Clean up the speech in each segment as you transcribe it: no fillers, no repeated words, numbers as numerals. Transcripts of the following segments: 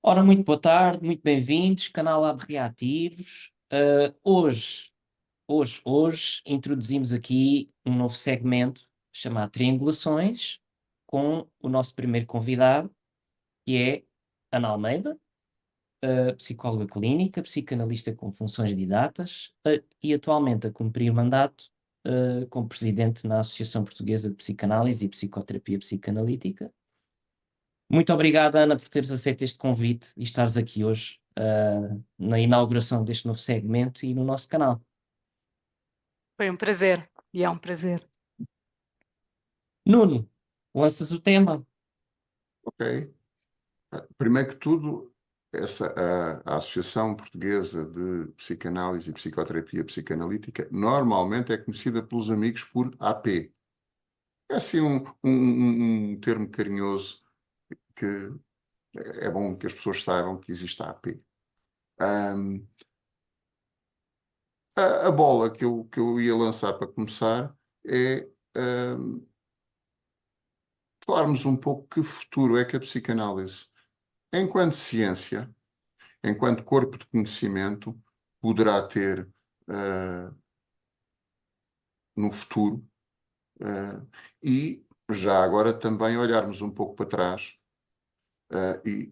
Ora, muito boa tarde, muito bem-vindos, canal Lab Reativos. Hoje introduzimos aqui um novo segmento chamado Triangulações, com o nosso primeiro convidado, que é Ana Almeida, psicóloga clínica, psicanalista com funções didatas, e atualmente a cumprir mandato, como presidente na Associação Portuguesa de Psicanálise e Psicoterapia Psicanalítica. Muito obrigado, Ana, por teres aceito este convite e estares aqui hoje, na inauguração deste novo segmento e no nosso canal. Foi um prazer, e é um prazer. Nuno, lanças o tema. Ok. Primeiro que tudo, a Associação Portuguesa de Psicanálise e Psicoterapia Psicanalítica normalmente é conhecida pelos amigos por AP. É assim um termo carinhoso que é bom que as pessoas saibam que existe a AP. Ahm, a bola que eu ia lançar para começar é falarmos um pouco que futuro é que a psicanálise, enquanto ciência, enquanto corpo de conhecimento, poderá ter no futuro, e já agora também olharmos um pouco para trás, e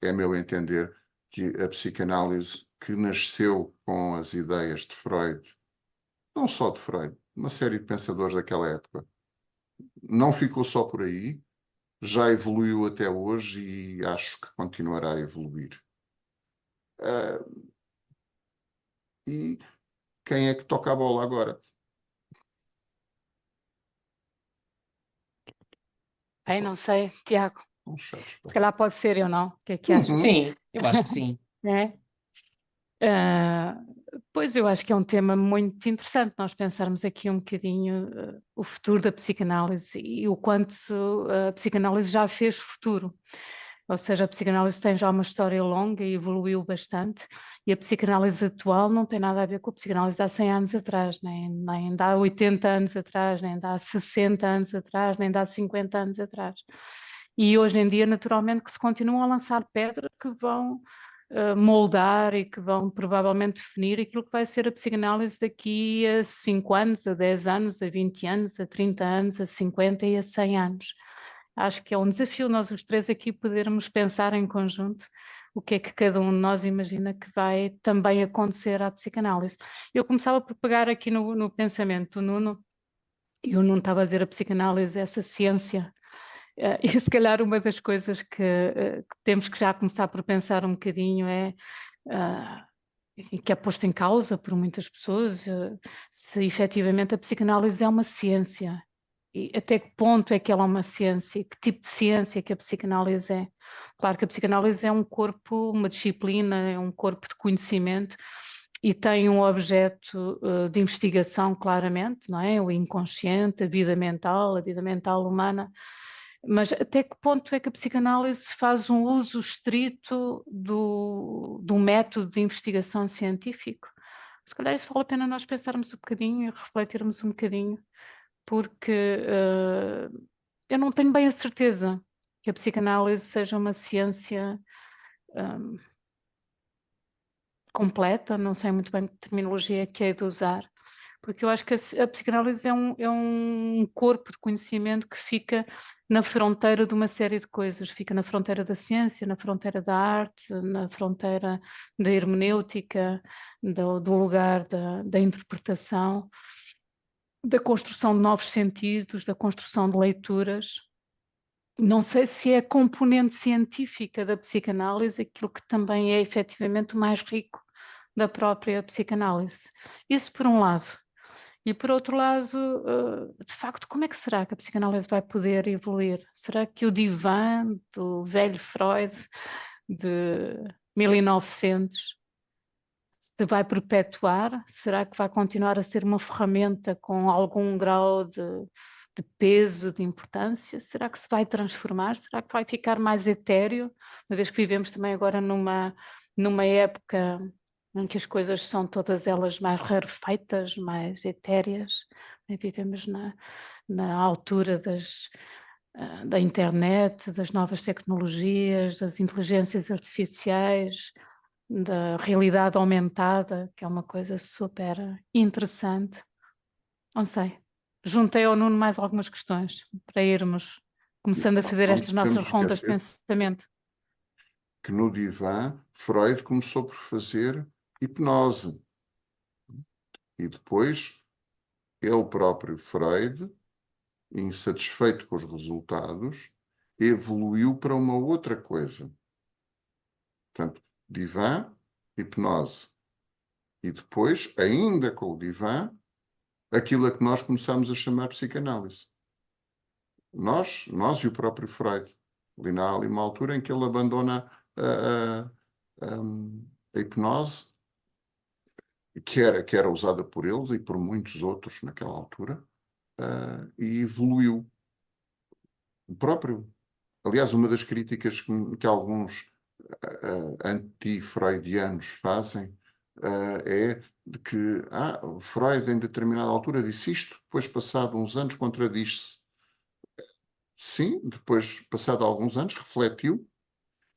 é meu entender que a psicanálise que nasceu com as ideias de Freud, não só de Freud, uma série de pensadores daquela época, não ficou só por aí, já evoluiu até hoje e acho que continuará a evoluir. E quem é que toca a bola agora? Bem, não sei, Tiago, Não sabes, se pá. calhar pode ser eu, não? O que é que achas? Sim, eu acho que sim. É? Ah, pois eu acho que é um tema muito interessante nós pensarmos aqui um bocadinho o futuro da psicanálise e o quanto a psicanálise já fez futuro. Ou seja, a psicanálise tem já uma história longa e evoluiu bastante, e a psicanálise atual não tem nada a ver com a psicanálise de há 100 anos atrás, nem de há 80 anos atrás, nem de há 60 anos atrás, nem de há 50 anos atrás. E hoje em dia, naturalmente, que se continuam a lançar pedras que vão moldar e que vão provavelmente definir aquilo que vai ser a psicanálise daqui a 5 anos, a 10 anos, a 20 anos, a 30 anos, a 50 e a 100 anos. Acho que é um desafio nós os três aqui podermos pensar em conjunto o que é que cada um de nós imagina que vai também acontecer à psicanálise. Eu começava por pegar aqui no pensamento do Nuno, e o Nuno estava a dizer a psicanálise, essa ciência, e se calhar uma das coisas que temos que já começar por pensar um bocadinho é, e que é posto em causa por muitas pessoas, se efetivamente a psicanálise é uma ciência. E até que ponto é que ela é uma ciência? Que tipo de ciência que a psicanálise é? Claro que a psicanálise é um corpo, uma disciplina, é um corpo de conhecimento e tem um objeto de investigação, claramente, não é? O inconsciente, a vida mental humana. Mas até que ponto é que a psicanálise faz um uso estrito do método de investigação científico? Se calhar isso vale a pena nós pensarmos um bocadinho e refletirmos um bocadinho, porque eu não tenho bem a certeza que a psicanálise seja uma ciência completa, não sei muito bem que terminologia é que é de usar, porque eu acho que a psicanálise é um corpo de conhecimento que fica na fronteira de uma série de coisas, fica na fronteira da ciência, na fronteira da arte, na fronteira da hermenêutica, do lugar da interpretação, da construção de novos sentidos, da construção de leituras. Não sei se é a componente científica da psicanálise aquilo que também é efetivamente o mais rico da própria psicanálise. Isso por um lado. E por outro lado, de facto, como é que será que a psicanálise vai poder evoluir? Será que o divã do velho Freud de 1900 se vai perpetuar? Será que vai continuar a ser uma ferramenta com algum grau de peso, de importância? Será que se vai transformar? Será que vai ficar mais etéreo? Uma vez que vivemos também agora numa época em que as coisas são todas elas mais rarefeitas, mais etéreas, né? Vivemos na altura da internet, das novas tecnologias, das inteligências artificiais, da realidade aumentada, que é uma coisa super interessante. Não sei. Juntei ao Nuno mais algumas questões para irmos começando a fazer Não nos estas podemos nossas rondas de esquecer pensamento. que no divã Freud começou por fazer hipnose e depois ele próprio, Freud, insatisfeito com os resultados, evoluiu para uma outra coisa. Portanto, divã, hipnose. E depois, ainda com o divã, aquilo a que nós começamos a chamar psicanálise. Nós e o próprio Freud. Ali há ali uma altura em que ele abandona a hipnose, que era usada por eles e por muitos outros naquela altura, e evoluiu. O próprio. Aliás, uma das críticas que alguns anti-freudianos fazem é de que Freud em determinada altura disse isto, depois passado uns anos contradiz-se. Sim, depois passado alguns anos refletiu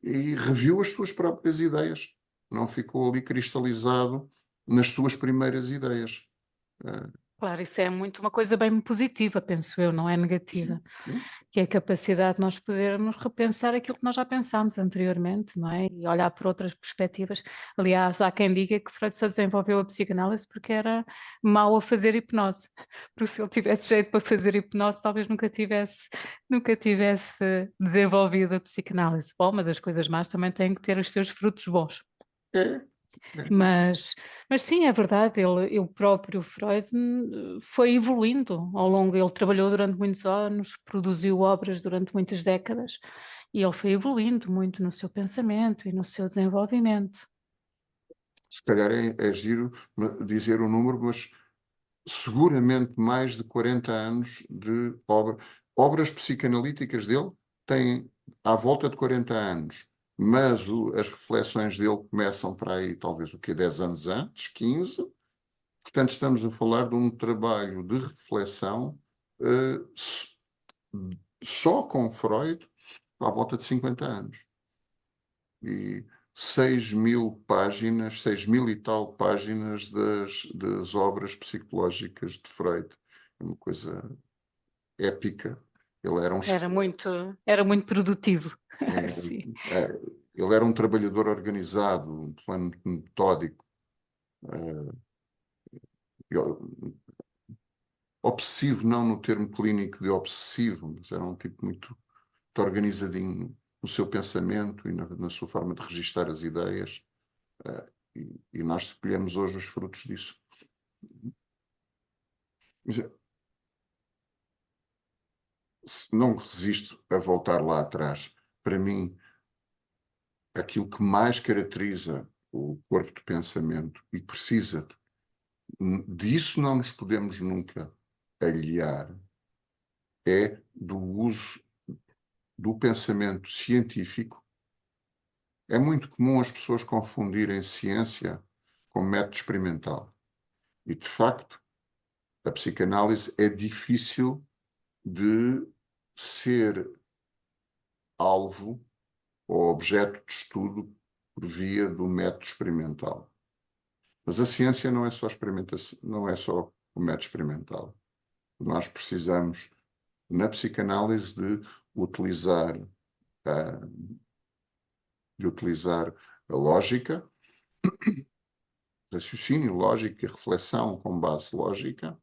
e reviu as suas próprias ideias. Não ficou ali cristalizado nas suas primeiras ideias. Claro, isso é muito uma coisa bem positiva, penso eu, não é Sim, negativa, sim. que é a capacidade de nós podermos repensar aquilo que nós já pensámos anteriormente, não é? E olhar por outras perspectivas. Aliás, há quem diga que Freud só desenvolveu a psicanálise porque era mau a fazer hipnose. Porque se ele tivesse jeito para fazer hipnose, talvez nunca tivesse desenvolvido a psicanálise. Bom, mas as coisas más também têm que ter os seus frutos bons. É, Mas sim, é verdade, o próprio Freud foi evoluindo ao longo, ele trabalhou durante muitos anos, produziu obras durante muitas décadas e ele foi evoluindo muito no seu pensamento e no seu desenvolvimento. se calhar é giro dizer o número, mas seguramente mais de 40 anos de obra. Obras psicanalíticas dele têm à volta de 40 anos, mas as reflexões dele começam para aí, talvez o quê? 10 anos antes, 15. Portanto, estamos a falar de um trabalho de reflexão só com Freud à volta de 50 anos. E 6.000 páginas, 6.000 e tal páginas das obras psicológicas de Freud. É uma coisa épica. Ele era um, Era muito produtivo. é, Sim. ele era um trabalhador organizado, um plano metódico, obsessivo, não no termo clínico de obsessivo, mas era um tipo muito organizadinho no seu pensamento e na sua forma de registar as ideias. E nós colhemos hoje os frutos disso. Mas, não resisto a voltar lá atrás. Para mim, aquilo que mais caracteriza o corpo de pensamento e precisa disso não nos podemos nunca aliar é do uso do pensamento científico. É muito comum as pessoas confundirem ciência com método experimental. E, de facto, a psicanálise é difícil de ser alvo ou objeto de estudo por via do método experimental. Mas a ciência não é só experimentação, não é só o método experimental. Nós precisamos, na psicanálise, de utilizar a lógica, raciocínio lógico e reflexão com base lógica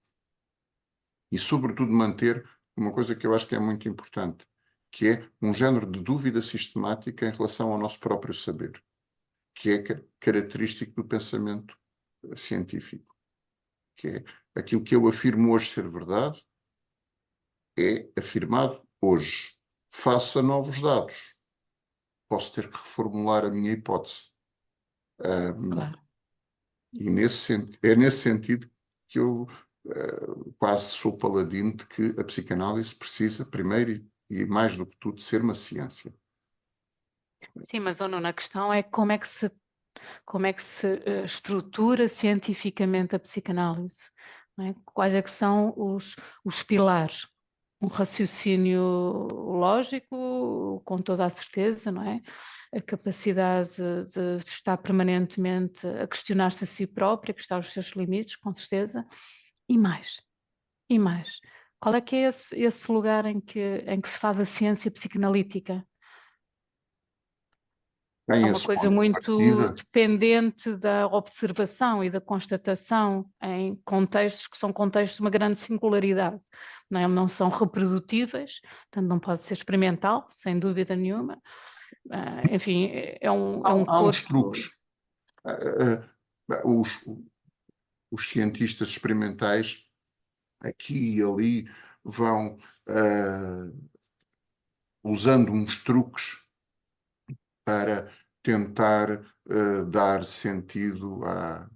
e, sobretudo, manter uma coisa que eu acho que é muito importante, que é um género de dúvida sistemática em relação ao nosso próprio saber, que é característico do pensamento científico, que é aquilo que eu afirmo hoje ser verdade, é afirmado hoje. Face a novos dados, posso ter que reformular a minha hipótese. Claro. E é nesse sentido que eu quase sou paladino de que a psicanálise precisa, primeiro e mais do que tudo, ser uma ciência. Sim, mas oh, Nuno, a questão é como é que se estrutura cientificamente a psicanálise, não é? Quais é que são os pilares? um raciocínio lógico, com toda a certeza, não é? A capacidade de estar permanentemente a questionar-se a si própria, a questionar os seus limites, com certeza, e mais, e mais. Qual é que é esse lugar em que se faz a ciência psicanalítica? Tem É uma esse coisa ponto de muito partida. dependente da observação e da constatação em contextos que são contextos de uma grande singularidade, não é? Não são reprodutíveis, portanto não pode ser experimental, sem dúvida nenhuma. Enfim, é um Há uns corpo. truques. Ah, os cientistas experimentais, aqui e ali, vão usando uns truques para tentar dar sentido a.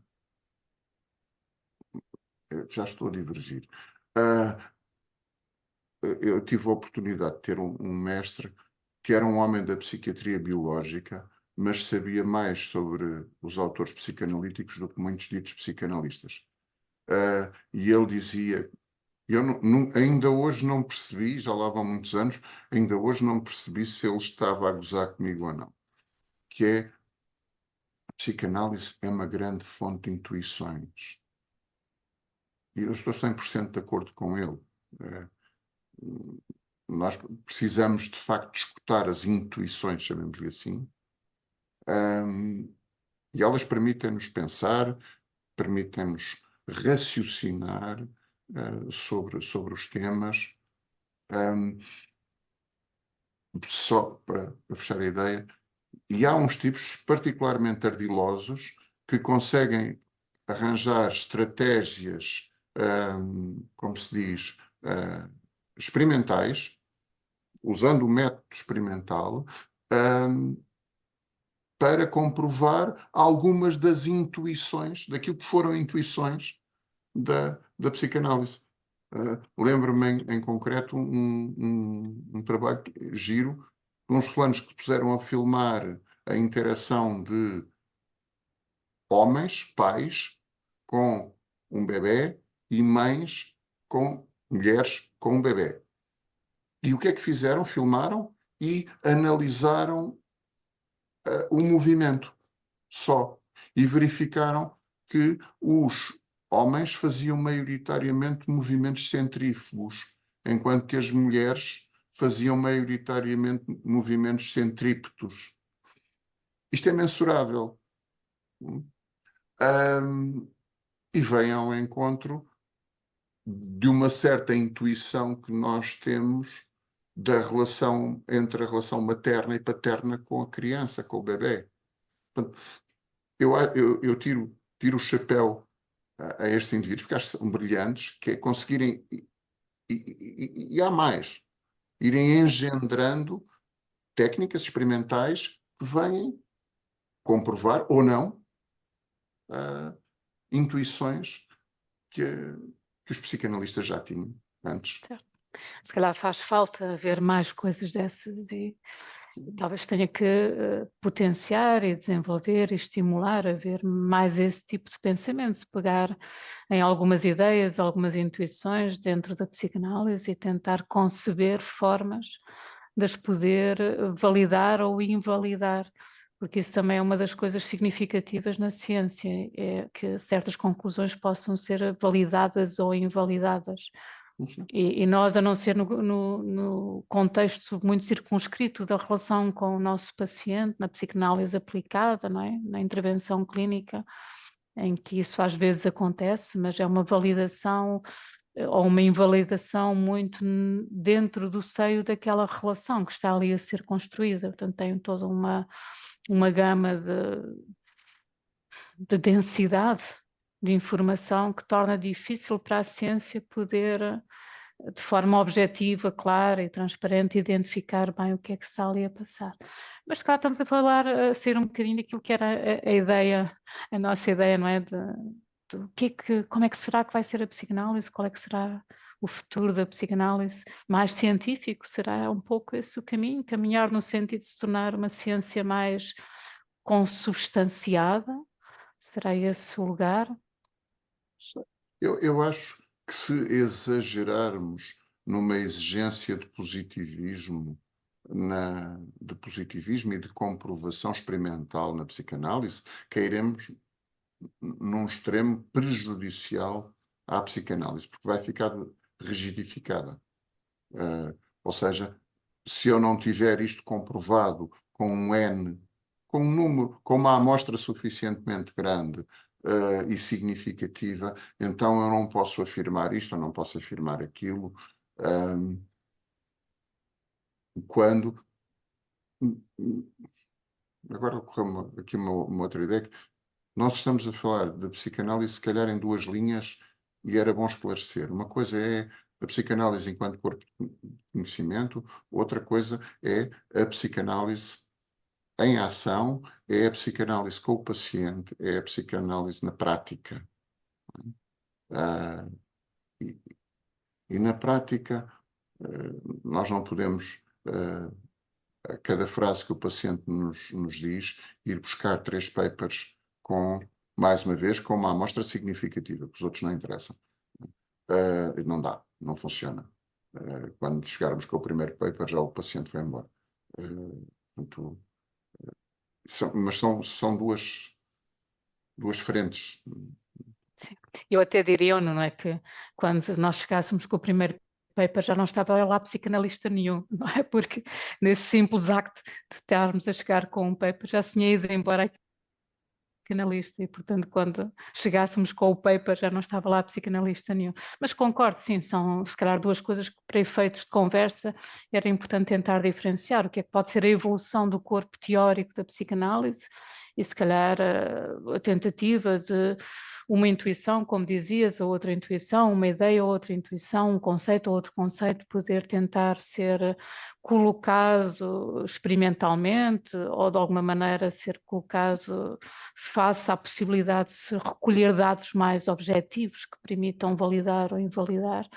Já estou a divergir. Ah, eu tive a oportunidade de ter um mestre que era um homem da psiquiatria biológica, mas sabia mais sobre os autores psicanalíticos do que muitos ditos psicanalistas. E ele dizia, eu ainda hoje não percebi, já lá vão muitos anos, ainda hoje não percebi se ele estava a gozar comigo ou não, que é a psicanálise é uma grande fonte de intuições. E eu estou 100% de acordo com ele. Eh, Nós precisamos, de facto, escutar as intuições, chamemos-lhe assim, e elas permitem-nos pensar, permitem-nos raciocinar sobre os temas. Só para fechar a ideia, e há uns tipos particularmente ardilosos que conseguem arranjar estratégias, como se diz, experimentais, usando o método experimental, hum, para comprovar algumas das intuições, daquilo que foram intuições da psicanálise. Lembro-me em concreto um trabalho giro, de uns fulanos que puseram a filmar a interação de homens, pais, com um bebé e mães com mulheres com um bebé. E o que é que fizeram? Filmaram e analisaram o movimento só. E verificaram que os homens faziam maioritariamente movimentos centrífugos, enquanto que as mulheres faziam maioritariamente movimentos centrípetos. Isto é mensurável. E vem ao encontro de uma certa intuição que nós temos da relação entre a relação materna e paterna com a criança, com o bebê. Portanto, eu tiro o chapéu a estes indivíduos, porque acho que são brilhantes, que é conseguirem, e há mais, irem engendrando técnicas experimentais que vêm comprovar ou não intuições que, que os psicanalistas já tinham antes. Se calhar faz falta ver mais coisas dessas e talvez tenha que potenciar e desenvolver e estimular a ver mais esse tipo de pensamento, se pegar em algumas ideias, algumas intuições dentro da psicanálise e tentar conceber formas de as poder validar ou invalidar, porque isso também é uma das coisas significativas na ciência, é que certas conclusões possam ser validadas ou invalidadas. E nós, a não ser no contexto muito circunscrito da relação com o nosso paciente, na psicanálise aplicada, não é? Na intervenção clínica, em que isso às vezes acontece, mas é uma validação ou uma invalidação muito dentro do seio daquela relação que está ali a ser construída. Portanto, tem toda uma gama de densidade de informação que torna difícil para a ciência poder de forma objetiva, clara e transparente, identificar bem o que é que está ali a passar. Mas, claro, estamos a falar, a sair um bocadinho daquilo que era a ideia, a nossa ideia, não é? Como é que será que vai ser a psicanálise? Qual é que será o futuro da psicanálise? Mais científico? Será um pouco esse o caminho? Caminhar no sentido de se tornar uma ciência mais consubstanciada? Será esse o lugar? Eu acho que se exagerarmos numa exigência de positivismo, e de comprovação experimental na psicanálise, cairemos num extremo prejudicial à psicanálise, porque vai ficar rigidificada. Ou seja, se eu não tiver isto comprovado com um N, com um número, com uma amostra suficientemente grande e significativa, então eu não posso afirmar isto, eu não posso afirmar aquilo, quando... Agora ocorreu aqui uma outra ideia, que nós estamos a falar de psicanálise se calhar em duas linhas e era bom esclarecer. Uma coisa é a psicanálise enquanto corpo de conhecimento, outra coisa é a psicanálise em ação, é a psicanálise com o paciente, é a psicanálise na prática. Ah, e na prática, nós não podemos, a cada frase que o paciente nos diz, ir buscar 3 papers com, mais uma vez, com uma amostra significativa, que os outros não interessam. Não dá, não funciona. Quando chegarmos com o primeiro paper, já o paciente vai embora. Portanto, mas são duas frentes. Sim. Eu até diria, não é, que quando nós chegássemos com o primeiro paper já não estava lá psicanalista nenhum, não é? Porque nesse simples acto de estarmos a chegar com um paper já se tinha ido embora psicanalista e, portanto, quando chegássemos com o paper já não estava lá psicanalista nenhum. Mas concordo, sim, são se calhar duas coisas que para efeitos de conversa era importante tentar diferenciar. O que é que pode ser a evolução do corpo teórico da psicanálise e se calhar a tentativa de uma intuição, como dizias, ou outra intuição, uma ideia ou outra intuição, um conceito ou outro conceito, poder tentar ser colocado experimentalmente ou de alguma maneira ser colocado face à possibilidade de se recolher dados mais objetivos que permitam validar ou invalidar.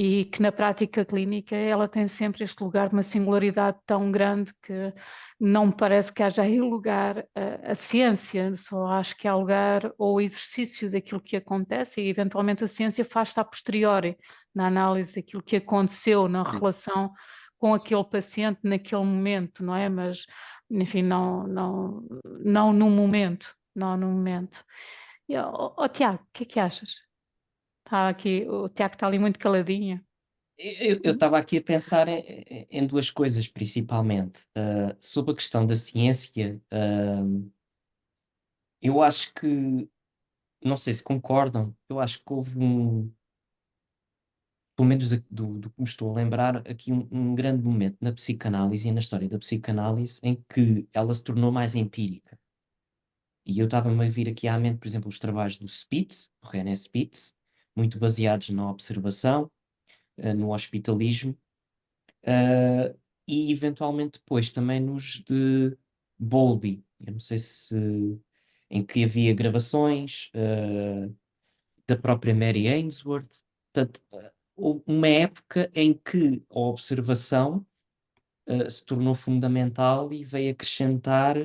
E que na prática clínica ela tem sempre este lugar de uma singularidade tão grande que não me parece que haja aí lugar a ciência, só acho que há lugar ao exercício daquilo que acontece e eventualmente a ciência faz-se a posteriori, na análise daquilo que aconteceu na relação com aquele paciente naquele momento, não é? Mas, enfim, não no momento, não no momento. E, Tiago, o que é que achas? Está aqui, o Tiago está ali muito caladinho. Eu estava aqui a pensar em duas coisas, principalmente. Sobre a questão da ciência, eu acho que, não sei se concordam, eu acho que houve pelo menos do que me estou a lembrar, aqui um grande momento na psicanálise e na história da psicanálise em que ela se tornou mais empírica. E eu estava-me a vir aqui à mente, por exemplo, os trabalhos do Spitz, do René Spitz, muito baseados na observação, no hospitalismo, e eventualmente depois também nos de Bowlby. Eu não sei se em que havia gravações da própria Mary Ainsworth. Portanto, houve uma época em que a observação se tornou fundamental e veio acrescentar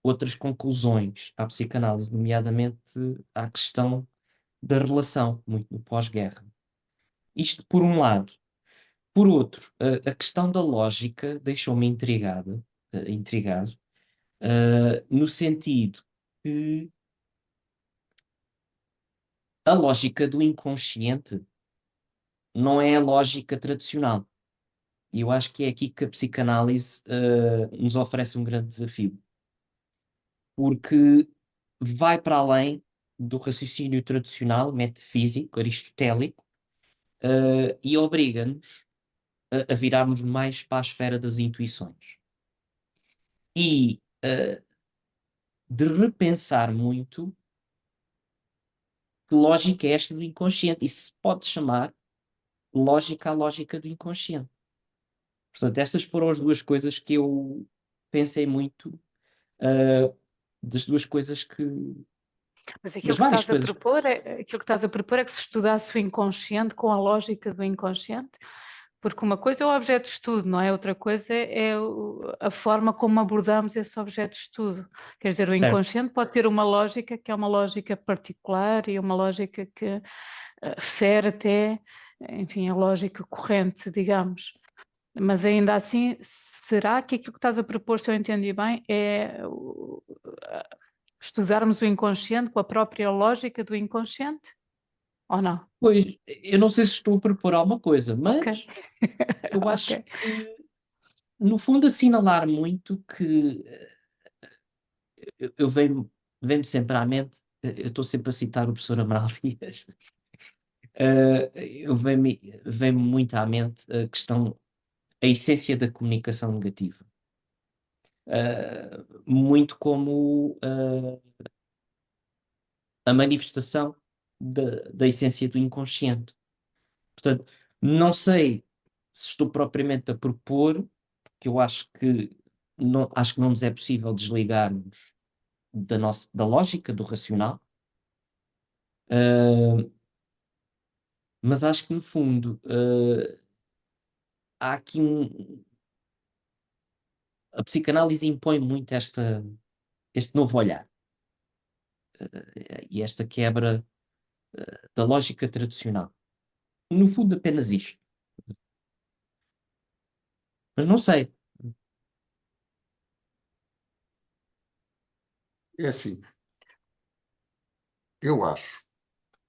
outras conclusões à psicanálise, nomeadamente à questão da relação, muito no pós-guerra. Isto por um lado. Por outro, a questão da lógica deixou-me intrigado, no sentido que a lógica do inconsciente não é a lógica tradicional. E eu acho que é aqui que a psicanálise nos oferece um grande desafio, porque vai para além do raciocínio tradicional, metafísico, aristotélico, e obriga-nos a virarmos mais para a esfera das intuições. E de repensar muito que lógica é esta do inconsciente. E se pode chamar lógica a lógica do inconsciente. Portanto, estas foram as duas coisas que eu pensei muito, das duas coisas que. Mas Das aquilo que várias estás a coisas. propor aquilo que estás a propor é que se estudasse o inconsciente com a lógica do inconsciente. Porque uma coisa é o objeto de estudo, não é? Outra coisa é a forma como abordamos esse objeto de estudo. Quer dizer, o Certo. inconsciente pode ter uma lógica que é uma lógica particular e uma lógica que fere até, enfim, a lógica corrente, digamos. Mas ainda assim, será que aquilo que estás a propor, se eu entendi bem, é estudarmos o inconsciente com a própria lógica do inconsciente? Ou não? Pois, eu não sei se estou a propor alguma coisa, Ok. mas eu acho Ok. que, no fundo, assinalar muito que eu vem-me sempre à mente, eu estou sempre a citar o professor Amaral Dias, vem-me muito à mente a questão, a essência da comunicação negativa. Muito como a manifestação da essência do inconsciente. Portanto, não sei se estou propriamente a propor, porque eu acho que não nos é possível desligarmos da lógica, do racional, ah, mas acho que no fundo há aqui a psicanálise impõe muito este novo olhar e esta quebra da lógica tradicional. No fundo, apenas isto. Mas não sei. É assim, eu acho,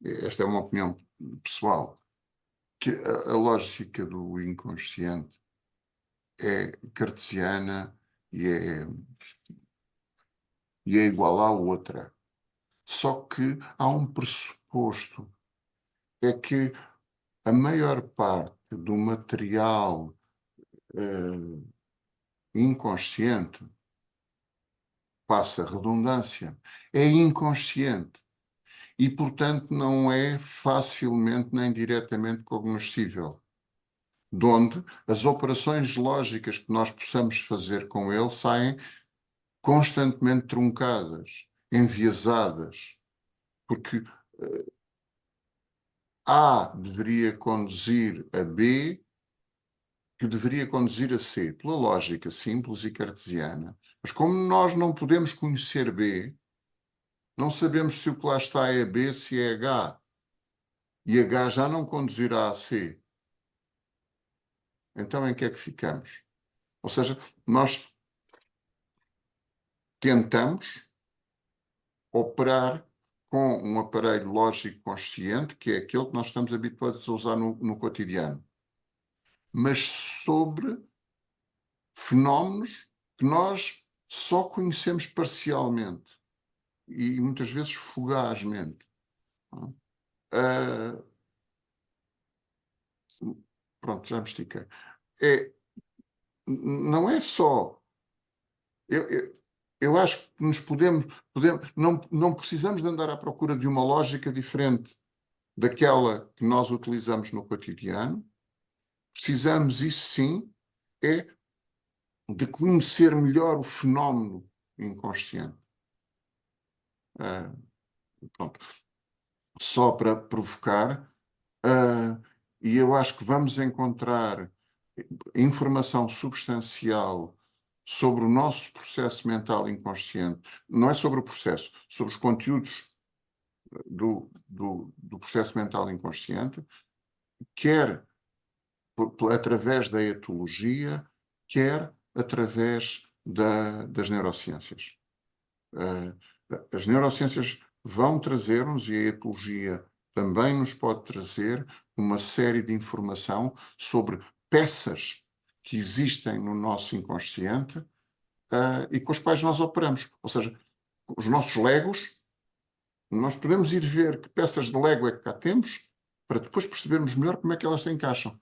esta é uma opinião pessoal, que a lógica do inconsciente é cartesiana e é igual à outra. Só que há um pressuposto, é que a maior parte do material inconsciente, passa a redundância, é inconsciente e, portanto, não é facilmente nem diretamente cognoscível, de onde as operações lógicas que nós possamos fazer com ele saem constantemente truncadas, enviesadas, porque A deveria conduzir a B, que deveria conduzir a C, pela lógica simples e cartesiana. Mas como nós não podemos conhecer B, não sabemos se o que lá está é B, se é H. E H já não conduzirá a C. Então em que é que ficamos? Ou seja, nós tentamos operar com um aparelho lógico consciente, que é aquele que nós estamos habituados a usar no cotidiano, mas sobre fenómenos que nós só conhecemos parcialmente e muitas vezes fugazmente. Pronto, já me estiquei. Não é só. Eu, eu, eu acho que não precisamos de andar à procura de uma lógica diferente daquela que nós utilizamos no cotidiano. Precisamos, isso sim, é de conhecer melhor o fenómeno inconsciente. Pronto. Só para provocar, e eu acho que vamos encontrar informação substancial sobre o nosso processo mental inconsciente, não é sobre o processo, sobre os conteúdos do processo mental inconsciente, quer através da etologia, quer através das neurociências. As neurociências vão trazer-nos, e a etologia também nos pode trazer, uma série de informação sobre peças que existem no nosso inconsciente e com as quais nós operamos. Ou seja, os nossos legos, nós podemos ir ver que peças de lego é que cá temos, para depois percebermos melhor como é que elas se encaixam.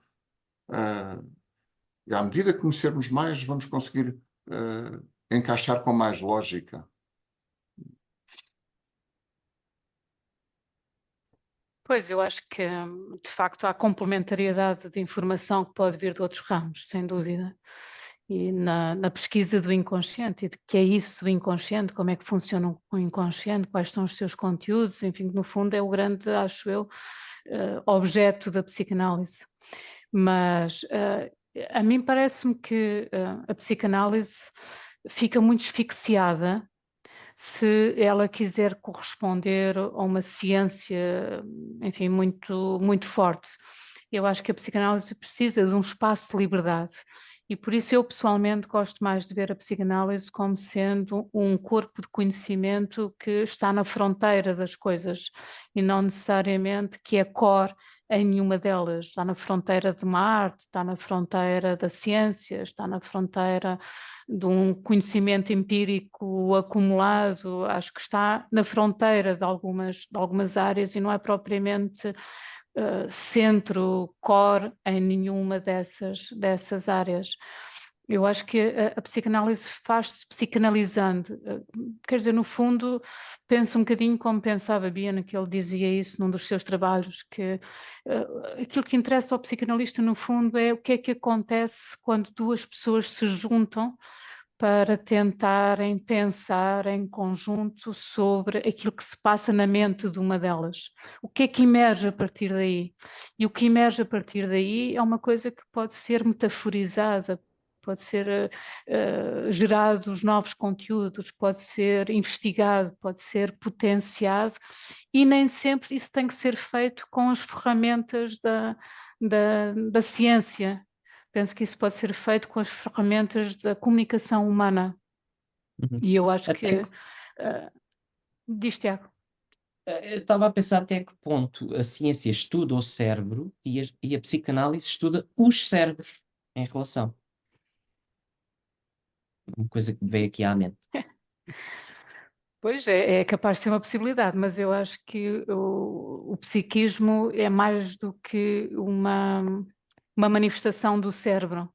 E à medida que conhecermos mais, vamos conseguir encaixar com mais lógica. Pois, eu acho que, de facto, há complementariedade de informação que pode vir de outros ramos, sem dúvida. E na pesquisa do inconsciente, e de que é isso o inconsciente, como é que funciona o inconsciente, quais são os seus conteúdos, enfim, no fundo é o grande, acho eu, objeto da psicanálise. Mas a mim parece-me que a psicanálise fica muito asfixiada se ela quiser corresponder a uma ciência, enfim, muito forte. Eu acho que a psicanálise precisa de um espaço de liberdade. E por isso eu pessoalmente gosto mais de ver a psicanálise como sendo um corpo de conhecimento que está na fronteira das coisas e não necessariamente que é core em nenhuma delas. Está na fronteira de uma arte, está na fronteira da ciência, está na fronteira de um conhecimento empírico acumulado. Acho que está na fronteira de algumas áreas e não é propriamente centro, core em nenhuma dessas áreas. Eu acho que a psicanálise faz-se psicanalizando. Quer dizer, no fundo, penso um bocadinho como pensava Bion, que ele dizia isso num dos seus trabalhos, que aquilo que interessa ao psicanalista, no fundo, é o que é que acontece quando duas pessoas se juntam para tentarem pensar em conjunto sobre aquilo que se passa na mente de uma delas. O que é que emerge a partir daí? E o que emerge a partir daí é uma coisa que pode ser metaforizada, pode ser gerados novos conteúdos, pode ser investigado, pode ser potenciado, e nem sempre isso tem que ser feito com as ferramentas da ciência. Penso que isso pode ser feito com as ferramentas da comunicação humana. Uhum. E eu acho Até que. Diz, Tiago. Eu estava a pensar até que ponto a ciência estuda o cérebro e a psicanálise estuda os cérebros em relação. Uma coisa que me veio aqui à mente. Pois é capaz de ser uma possibilidade, mas eu acho que o psiquismo é mais do que uma manifestação do cérebro.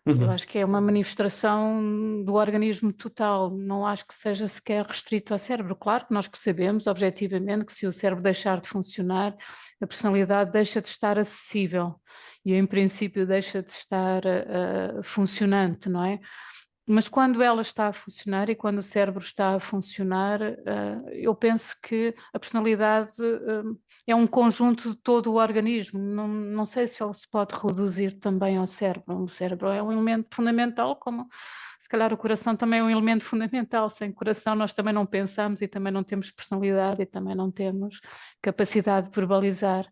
Eu Uhum. acho que é uma manifestação do organismo total, não acho que seja sequer restrito ao cérebro. Claro que nós percebemos objetivamente que se o cérebro deixar de funcionar, a personalidade deixa de estar acessível e em princípio deixa de estar funcionante, não é? Mas quando ela está a funcionar e quando o cérebro está a funcionar, eu penso que a personalidade é um conjunto de todo o organismo. Não sei se ele se pode reduzir também ao cérebro. O cérebro é um elemento fundamental, como se calhar o coração também é um elemento fundamental. Sem coração nós também não pensamos e também não temos personalidade e também não temos capacidade de verbalizar.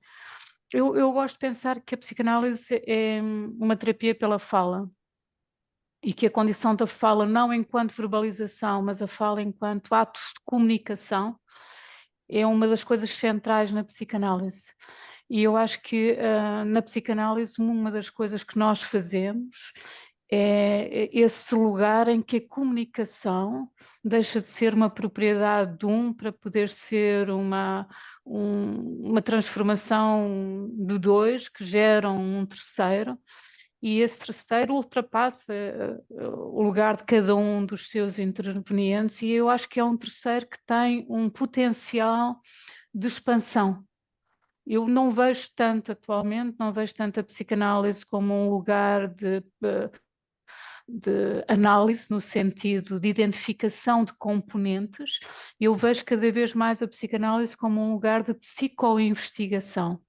Eu gosto de pensar que a psicanálise é uma terapia pela fala e que a condição da fala, não enquanto verbalização, mas a fala enquanto ato de comunicação, é uma das coisas centrais na psicanálise. E eu acho que na psicanálise uma das coisas que nós fazemos é esse lugar em que a comunicação deixa de ser uma propriedade de um para poder ser uma transformação de dois que geram um terceiro, e esse terceiro ultrapassa o lugar de cada um dos seus intervenientes, e eu acho que é um terceiro que tem um potencial de expansão. Eu não vejo tanto atualmente, não vejo tanto a psicanálise como um lugar de análise no sentido de identificação de componentes. Eu vejo cada vez mais a psicanálise como um lugar de psicoinvestigação,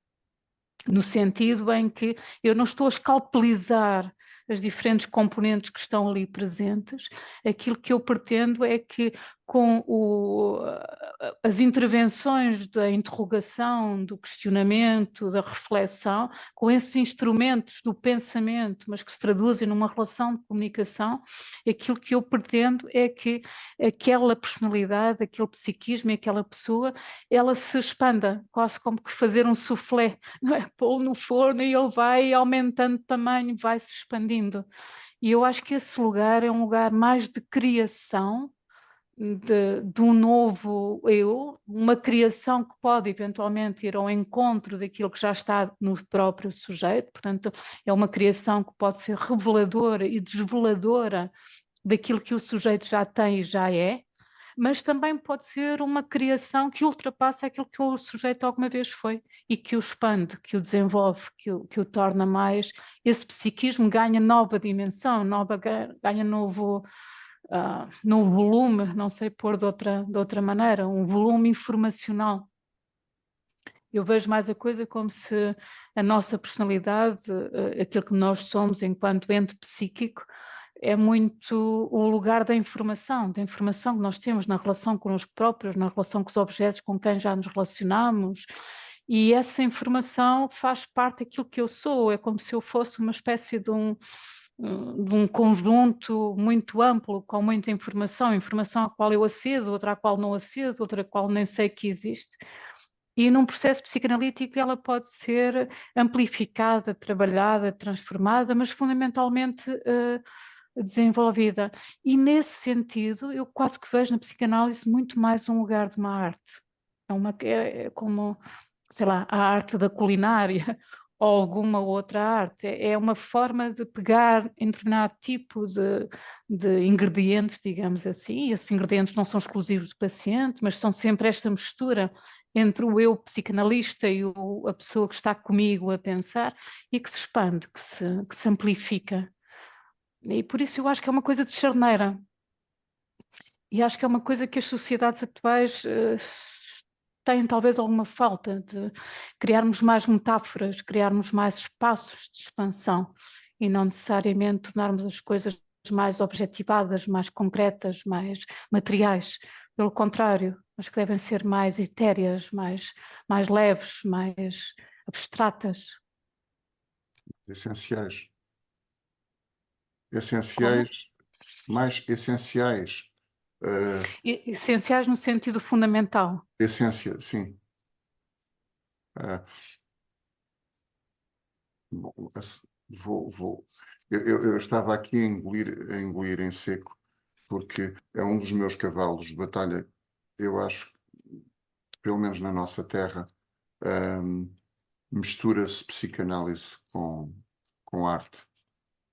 no sentido em que eu não estou a escalpelizar as diferentes componentes que estão ali presentes. Aquilo que eu pretendo é que com as intervenções da interrogação, do questionamento, da reflexão, com esses instrumentos do pensamento, mas que se traduzem numa relação de comunicação, aquilo que eu pretendo é que aquela personalidade, aquele psiquismo e aquela pessoa, ela se expanda, quase como que fazer um soufflé, não é? Pô-lo no forno e ele vai aumentando de tamanho, vai se expandindo. E eu acho que esse lugar é um lugar mais de criação de um novo eu, uma criação que pode eventualmente ir ao encontro daquilo que já está no próprio sujeito, portanto, é uma criação que pode ser reveladora e desveladora daquilo que o sujeito já tem e já é, mas também pode ser uma criação que ultrapassa aquilo que o sujeito alguma vez foi e que o expande, que o desenvolve, que o torna mais. Esse psiquismo ganha nova dimensão, ganha novo volume, não sei pôr de outra maneira, um volume informacional. Eu vejo mais a coisa como se a nossa personalidade, aquilo que nós somos enquanto ente psíquico, é muito o lugar da informação que nós temos na relação connosco próprios, na relação com os objetos com quem já nos relacionamos, e essa informação faz parte daquilo que eu sou, é como se eu fosse uma espécie de um conjunto muito amplo, com muita informação à qual eu acedo, outra à qual não acedo, outra à qual nem sei que existe. E num processo psicanalítico ela pode ser amplificada, trabalhada, transformada, mas fundamentalmente desenvolvida. E nesse sentido, eu quase que vejo na psicanálise muito mais um lugar de uma arte. É como, sei lá, a arte da culinária ou alguma outra arte. É uma forma de pegar em determinado tipo de ingredientes, digamos assim. E esses ingredientes não são exclusivos do paciente, mas são sempre esta mistura entre o eu psicanalista e a pessoa que está comigo a pensar e que se expande, que se amplifica. E por isso eu acho que é uma coisa de charneira. E acho que é uma coisa que as sociedades atuais têm talvez alguma falta de criarmos mais metáforas, criarmos mais espaços de expansão e não necessariamente tornarmos as coisas mais objetivadas, mais concretas, mais materiais. Pelo contrário, acho que devem ser mais etéreas, mais leves, mais abstratas. Essenciais. Como? Essenciais, mais essenciais. Essenciais no sentido fundamental. Essência, sim. Uh, bom, vou. Eu estava aqui a engolir em seco, porque é um dos meus cavalos de batalha. Eu acho, pelo menos na nossa terra, mistura-se psicanálise com arte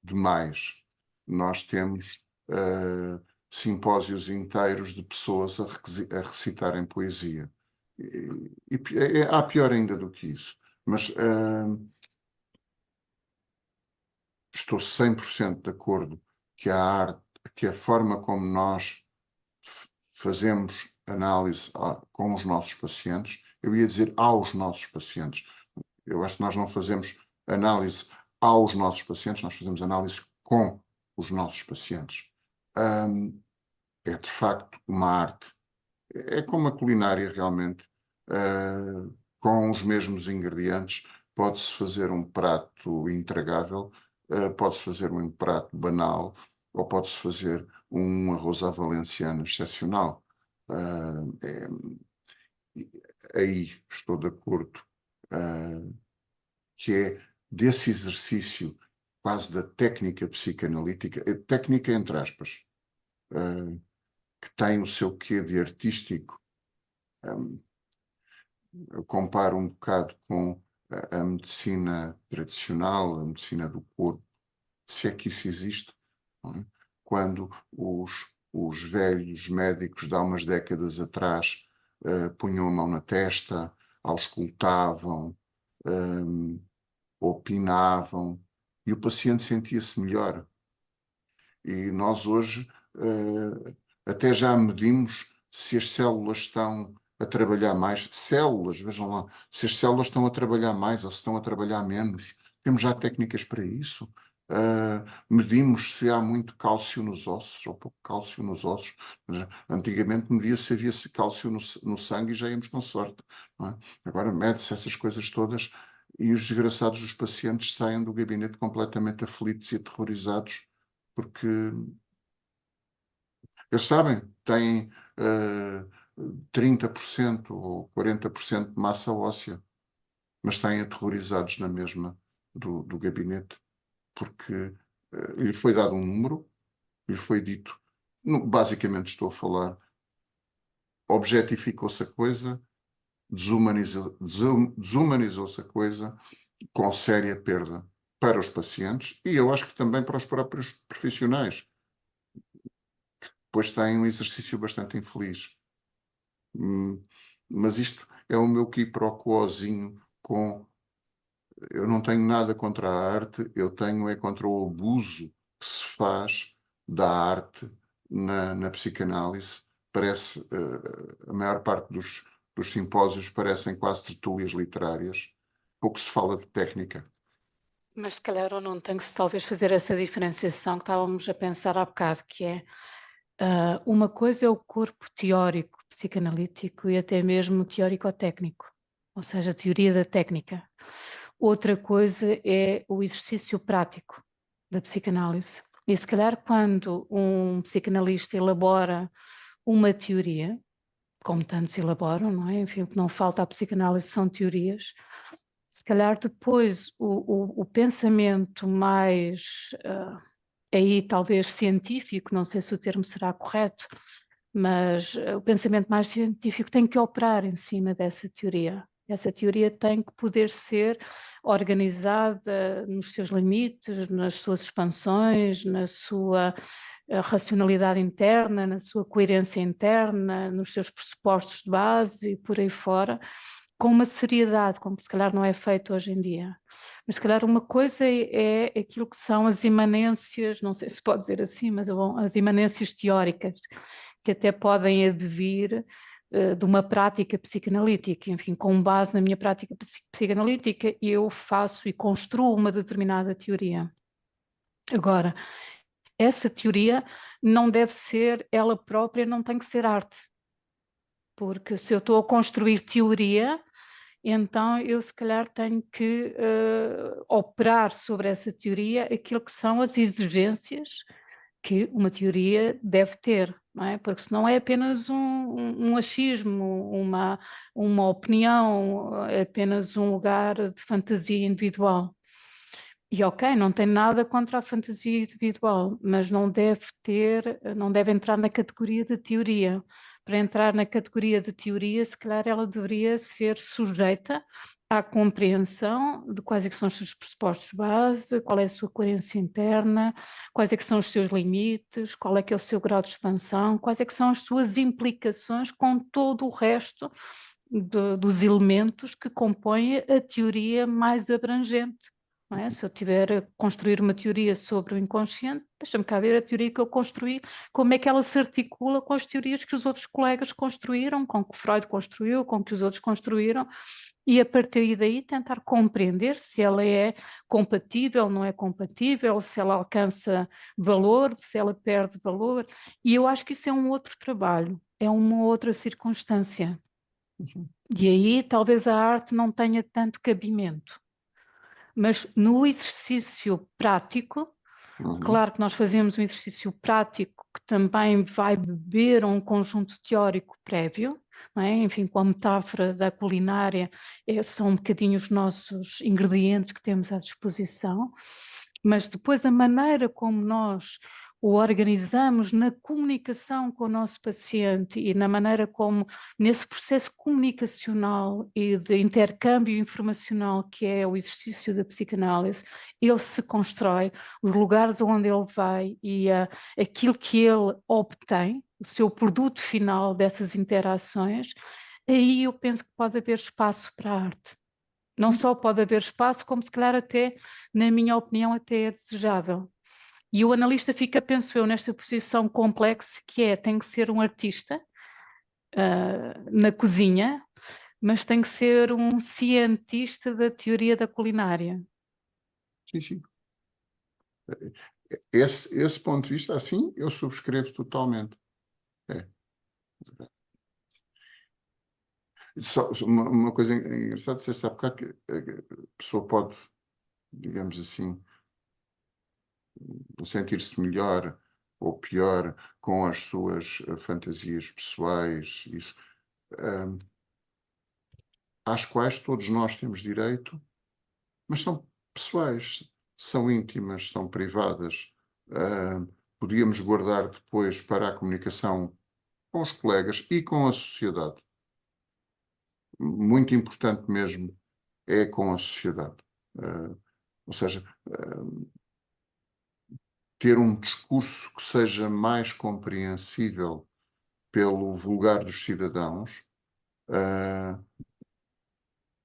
demais. Nós temos simpósios inteiros de pessoas a recitarem poesia. Há pior ainda do que isso. Mas estou 100% de acordo que a arte, que a forma como nós fazemos análise com os nossos pacientes, eu ia dizer aos nossos pacientes. Eu acho que nós não fazemos análise aos nossos pacientes, nós fazemos análise com os nossos pacientes. É de facto uma arte. É como a culinária realmente. Com os mesmos ingredientes, pode-se fazer um prato intragável, pode-se fazer um prato banal, ou pode-se fazer um arroz à valenciana excepcional. Aí estou de acordo, que é desse exercício quase da técnica psicanalítica, técnica entre aspas, que tem o seu quê de artístico. Eu comparo um bocado com a medicina tradicional, a medicina do corpo, se é que isso existe, não é? Quando os velhos médicos de há umas décadas atrás punham a mão na testa, auscultavam, opinavam, e o paciente sentia-se melhor. E nós hoje até já medimos se as células estão a trabalhar mais. Células, vejam lá, se as células estão a trabalhar mais ou se estão a trabalhar menos. Temos já técnicas para isso. Medimos se há muito cálcio nos ossos ou pouco cálcio nos ossos. Antigamente media-se se havia cálcio no sangue e já íamos com sorte. Não é? Agora mede-se essas coisas todas e os desgraçados dos pacientes saem do gabinete completamente aflitos e aterrorizados porque eles sabem, têm 30% ou 40% de massa óssea, mas saem aterrorizados na mesma do gabinete, porque lhe foi dado um número, lhe foi dito, basicamente estou a falar, objetificou-se a coisa, desumanizou-se a coisa, com séria perda para os pacientes e eu acho que também para os próprios profissionais, que depois têm um exercício bastante infeliz. Mas isto é o meu quiproquozinho com. Eu não tenho nada contra a arte, eu tenho é contra o abuso que se faz da arte na psicanálise. Parece a maior parte dos dos simpósios parecem quase tertúlias literárias, pouco se fala de técnica. Mas se calhar eu não tenho que talvez fazer essa diferenciação que estávamos a pensar há bocado, que é uma coisa é o corpo teórico, psicanalítico e até mesmo teórico-técnico, ou seja, a teoria da técnica. Outra coisa é o exercício prático da psicanálise. E se calhar quando um psicanalista elabora uma teoria, como tantos elaboram, não é? Enfim, o que não falta à psicanálise são teorias. Se calhar depois o pensamento mais, aí talvez científico, não sei se o termo será correto, mas o pensamento mais científico tem que operar em cima dessa teoria. Essa teoria tem que poder ser organizada nos seus limites, nas suas expansões, na sua racionalidade interna, na sua coerência interna, nos seus pressupostos de base e por aí fora, com uma seriedade, como se calhar não é feito hoje em dia. Mas se calhar uma coisa é aquilo que são as imanências, não sei se pode dizer assim, mas bom, as imanências teóricas, que até podem advir de uma prática psicanalítica. Enfim, com base na minha prática psicanalítica, eu faço e construo uma determinada teoria. Agora, essa teoria não deve ser ela própria, não tem que ser arte. Porque se eu estou a construir teoria, então eu se calhar tenho que operar sobre essa teoria aquilo que são as exigências que uma teoria deve ter, não é? Porque senão é apenas um achismo, uma opinião, é apenas um lugar de fantasia individual. E ok, não tem nada contra a fantasia individual, mas não deve entrar na categoria de teoria. Para entrar na categoria de teoria, se calhar ela deveria ser sujeita à compreensão de quais é que são os seus pressupostos base, qual é a sua coerência interna, quais é que são os seus limites, qual é que é o seu grau de expansão, quais é que são as suas implicações com todo o resto dos elementos que compõem a teoria mais abrangente. Não é? Se eu tiver a construir uma teoria sobre o inconsciente, deixa-me cá ver a teoria que eu construí, como é que ela se articula com as teorias que os outros colegas construíram, com que Freud construiu, com que os outros construíram, e a partir daí tentar compreender se ela é compatível, não é compatível, se ela alcança valor, se ela perde valor. E eu acho que isso é um outro trabalho, é uma outra circunstância. E aí talvez a arte não tenha tanto cabimento. Mas no exercício prático, claro que nós fazemos um exercício prático que também vai beber a um conjunto teórico prévio, não é? Enfim, com a metáfora da culinária, são um bocadinho os nossos ingredientes que temos à disposição, mas depois a maneira como nós o organizamos na comunicação com o nosso paciente e na maneira como, nesse processo comunicacional e de intercâmbio informacional que é o exercício da psicanálise, ele se constrói, os lugares onde ele vai e aquilo que ele obtém, o seu produto final dessas interações, aí eu penso que pode haver espaço para a arte. Não só pode haver espaço, como se calhar até, na minha opinião, até é desejável. E o analista fica, penso eu, nesta posição complexa que tem que ser um artista na cozinha, mas tem que ser um cientista da teoria da culinária. Sim, sim. Esse ponto de vista, assim, eu subscrevo totalmente. É. Só uma coisa engraçada, você sabe que a pessoa pode, digamos assim, sentir-se melhor ou pior com as suas fantasias pessoais, isso, às quais todos nós temos direito, mas são pessoais, são íntimas, são privadas. Podíamos guardar depois para a comunicação com os colegas e com a sociedade. Muito importante mesmo é com a sociedade. Ou seja, ter um discurso que seja mais compreensível pelo vulgar dos cidadãos,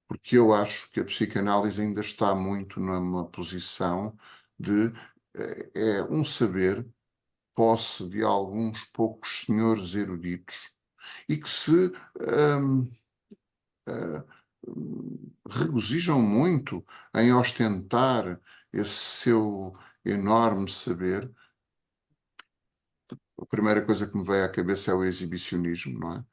porque eu acho que a psicanálise ainda está muito numa posição de é um saber posse de alguns poucos senhores eruditos e que se regozijam muito em ostentar esse seu enorme saber. A primeira coisa que me veio à cabeça é o exibicionismo, não é?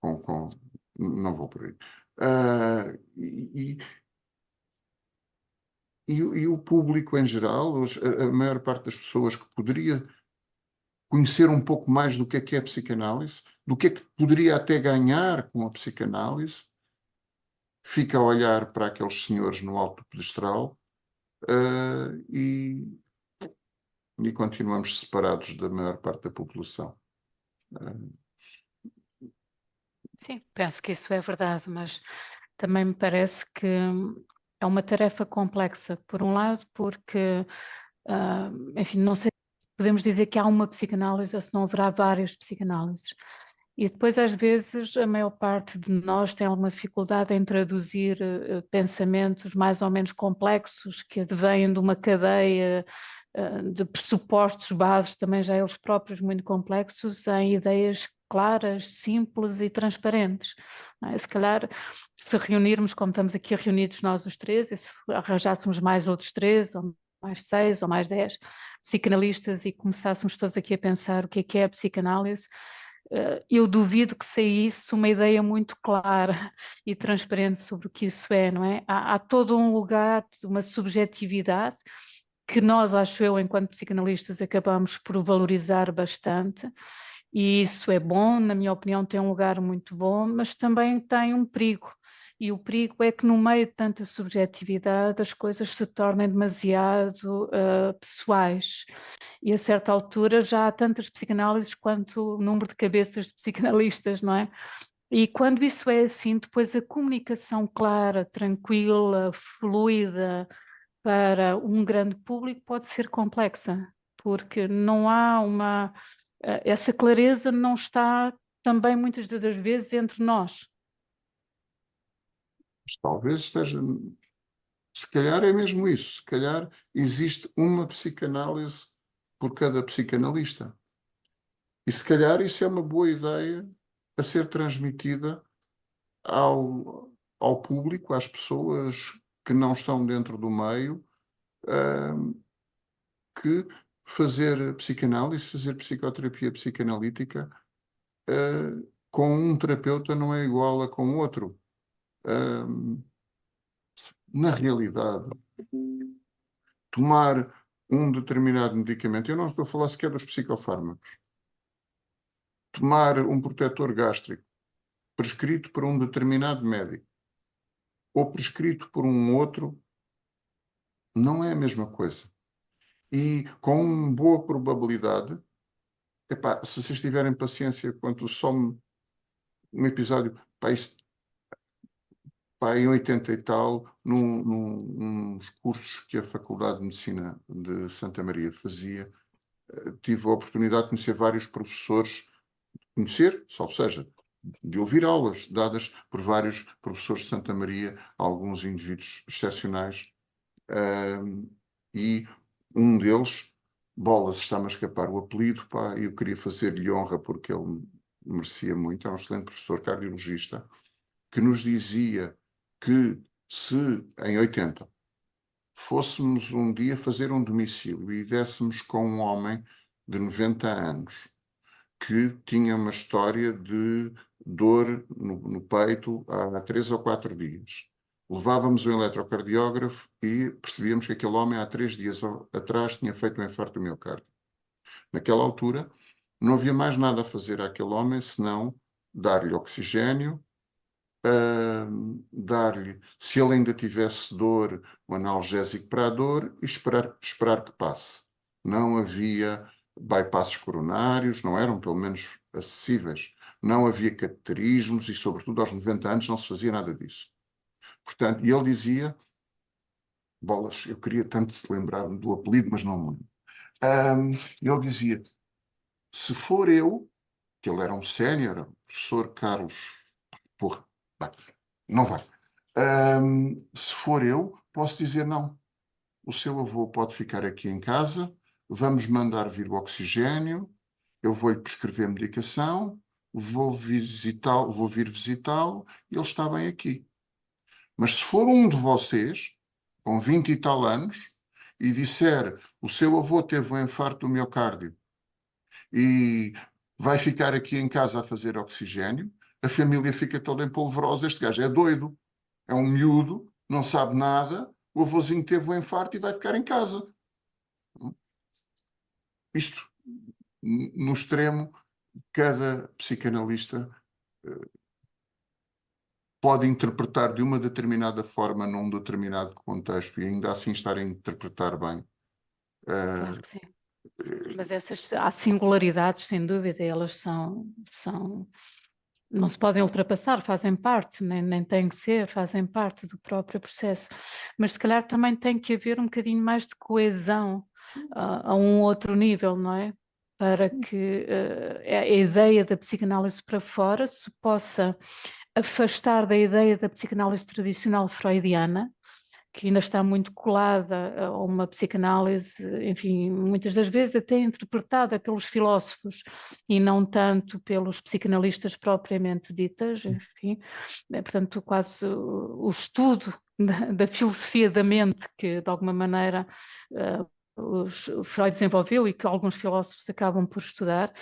Pronto, não vou por aí. E o público em geral, a maior parte das pessoas que poderia conhecer um pouco mais do que é a psicanálise, do que poderia até ganhar com a psicanálise, fica a olhar para aqueles senhores no alto pedestral e continuamos separados da maior parte da população. Sim, penso que isso é verdade, mas também me parece que é uma tarefa complexa, por um lado, porque, enfim, não sei se podemos dizer que há uma psicanálise ou se não haverá várias psicanálises. E depois, às vezes, a maior parte de nós tem alguma dificuldade em traduzir pensamentos mais ou menos complexos que advêm de uma cadeia de pressupostos bases, também já eles próprios muito complexos, em ideias claras, simples e transparentes. Não é? Se calhar, se reunirmos, como estamos aqui reunidos nós os três, e se arranjássemos mais outros 3, ou mais 6, ou mais 10 psicanalistas e começássemos todos aqui a pensar o que é a psicanálise, eu duvido que saísse uma ideia muito clara e transparente sobre o que isso é, não é? Há todo um lugar de uma subjetividade que nós, acho eu, enquanto psicanalistas, acabamos por valorizar bastante, e isso é bom, na minha opinião, tem um lugar muito bom, mas também tem um perigo. E o perigo é que no meio de tanta subjetividade as coisas se tornem demasiado pessoais. E a certa altura já há tantas psicanálises quanto o número de cabeças de psicanalistas, não é? E quando isso é assim, depois a comunicação clara, tranquila, fluida para um grande público pode ser complexa, porque não há essa clareza não está também muitas das vezes entre nós. Mas talvez esteja, se calhar é mesmo isso, se calhar existe uma psicanálise por cada psicanalista. E se calhar isso é uma boa ideia a ser transmitida ao público, às pessoas que não estão dentro do meio, que fazer psicanálise, fazer psicoterapia psicanalítica com um terapeuta não é igual a com outro. Na realidade, tomar um determinado medicamento, eu não estou a falar sequer dos psicofármacos, tomar um protetor gástrico prescrito por um determinado médico ou prescrito por um outro, não é a mesma coisa. E com uma boa probabilidade, epá, se vocês tiverem paciência quanto só um episódio, em 80 e tal, nos cursos que a Faculdade de Medicina de Santa Maria fazia, tive a oportunidade de conhecer vários professores, ou seja, de ouvir aulas dadas por vários professores de Santa Maria, alguns indivíduos excepcionais, e um deles, Bolas, está-me a escapar o apelido, pá, eu queria fazer-lhe honra porque ele merecia muito, é um excelente professor cardiologista, que nos dizia que se em 80 fôssemos um dia fazer um domicílio e dessemos com um homem de 90 anos que tinha uma história de dor no peito há 3 ou 4 dias. Levávamos o eletrocardiógrafo e percebíamos que aquele homem há 3 dias atrás tinha feito um infarto do miocárdio. Naquela altura, não havia mais nada a fazer àquele homem senão dar-lhe oxigênio, dar-lhe, se ele ainda tivesse dor, um analgésico para a dor e esperar que passe. Não havia bypasses coronários, não eram pelo menos acessíveis. Não havia cateterismos e, sobretudo, aos 90 anos não se fazia nada disso. Portanto, e ele dizia, Bolas, eu queria tanto se lembrar-me do apelido, mas não me lembro. Ele dizia, se for eu, que ele era um sénior, professor Carlos, porra, não vai. Se for eu, posso dizer não. O seu avô pode ficar aqui em casa, vamos mandar vir o oxigênio, eu vou-lhe prescrever medicação, vou vir visitá-lo e ele está bem aqui. Mas se for um de vocês, com 20 e tal anos, e disser o seu avô teve um infarto do miocárdio e vai ficar aqui em casa a fazer oxigênio, a família fica toda empolvorosa. Este gajo é doido, é um miúdo, não sabe nada, o avôzinho teve um infarto e vai ficar em casa. Isto, no extremo, cada psicanalista pode interpretar de uma determinada forma num determinado contexto e ainda assim estar a interpretar bem. Claro que sim. Mas há singularidades, sem dúvida, e elas não se podem ultrapassar, fazem parte, nem têm que ser, fazem parte do próprio processo. Mas se calhar também tem que haver um bocadinho mais de coesão a um outro nível, não é? Para que a ideia da psicanálise para fora se possa afastar da ideia da psicanálise tradicional freudiana, que ainda está muito colada a uma psicanálise, enfim, muitas das vezes até interpretada pelos filósofos e não tanto pelos psicanalistas propriamente ditas, enfim, portanto quase o estudo da filosofia da mente que de alguma maneira o Freud desenvolveu e que alguns filósofos acabam por estudar,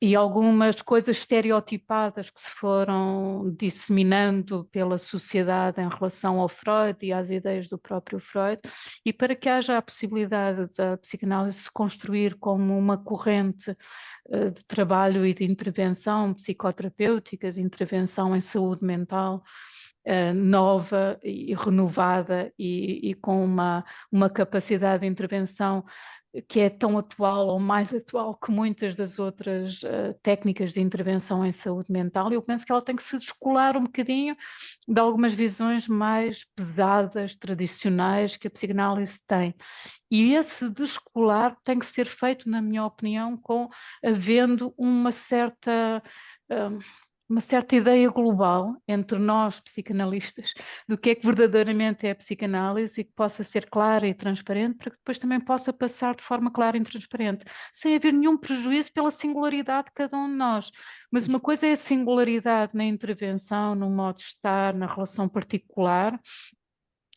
e algumas coisas estereotipadas que se foram disseminando pela sociedade em relação ao Freud e às ideias do próprio Freud, e para que haja a possibilidade da psicanálise se construir como uma corrente de trabalho e de intervenção psicoterapêutica, de intervenção em saúde mental, nova e renovada e com uma capacidade de intervenção que é tão atual ou mais atual que muitas das outras técnicas de intervenção em saúde mental. Eu penso que ela tem que se descolar um bocadinho de algumas visões mais pesadas, tradicionais, que a psicanálise tem. E esse descolar tem que ser feito, na minha opinião, havendo uma certa ideia global entre nós, psicanalistas, do que é que verdadeiramente é a psicanálise e que possa ser clara e transparente, para que depois também possa passar de forma clara e transparente, sem haver nenhum prejuízo pela singularidade de cada um de nós. Mas uma coisa é a singularidade na intervenção, no modo de estar, na relação particular,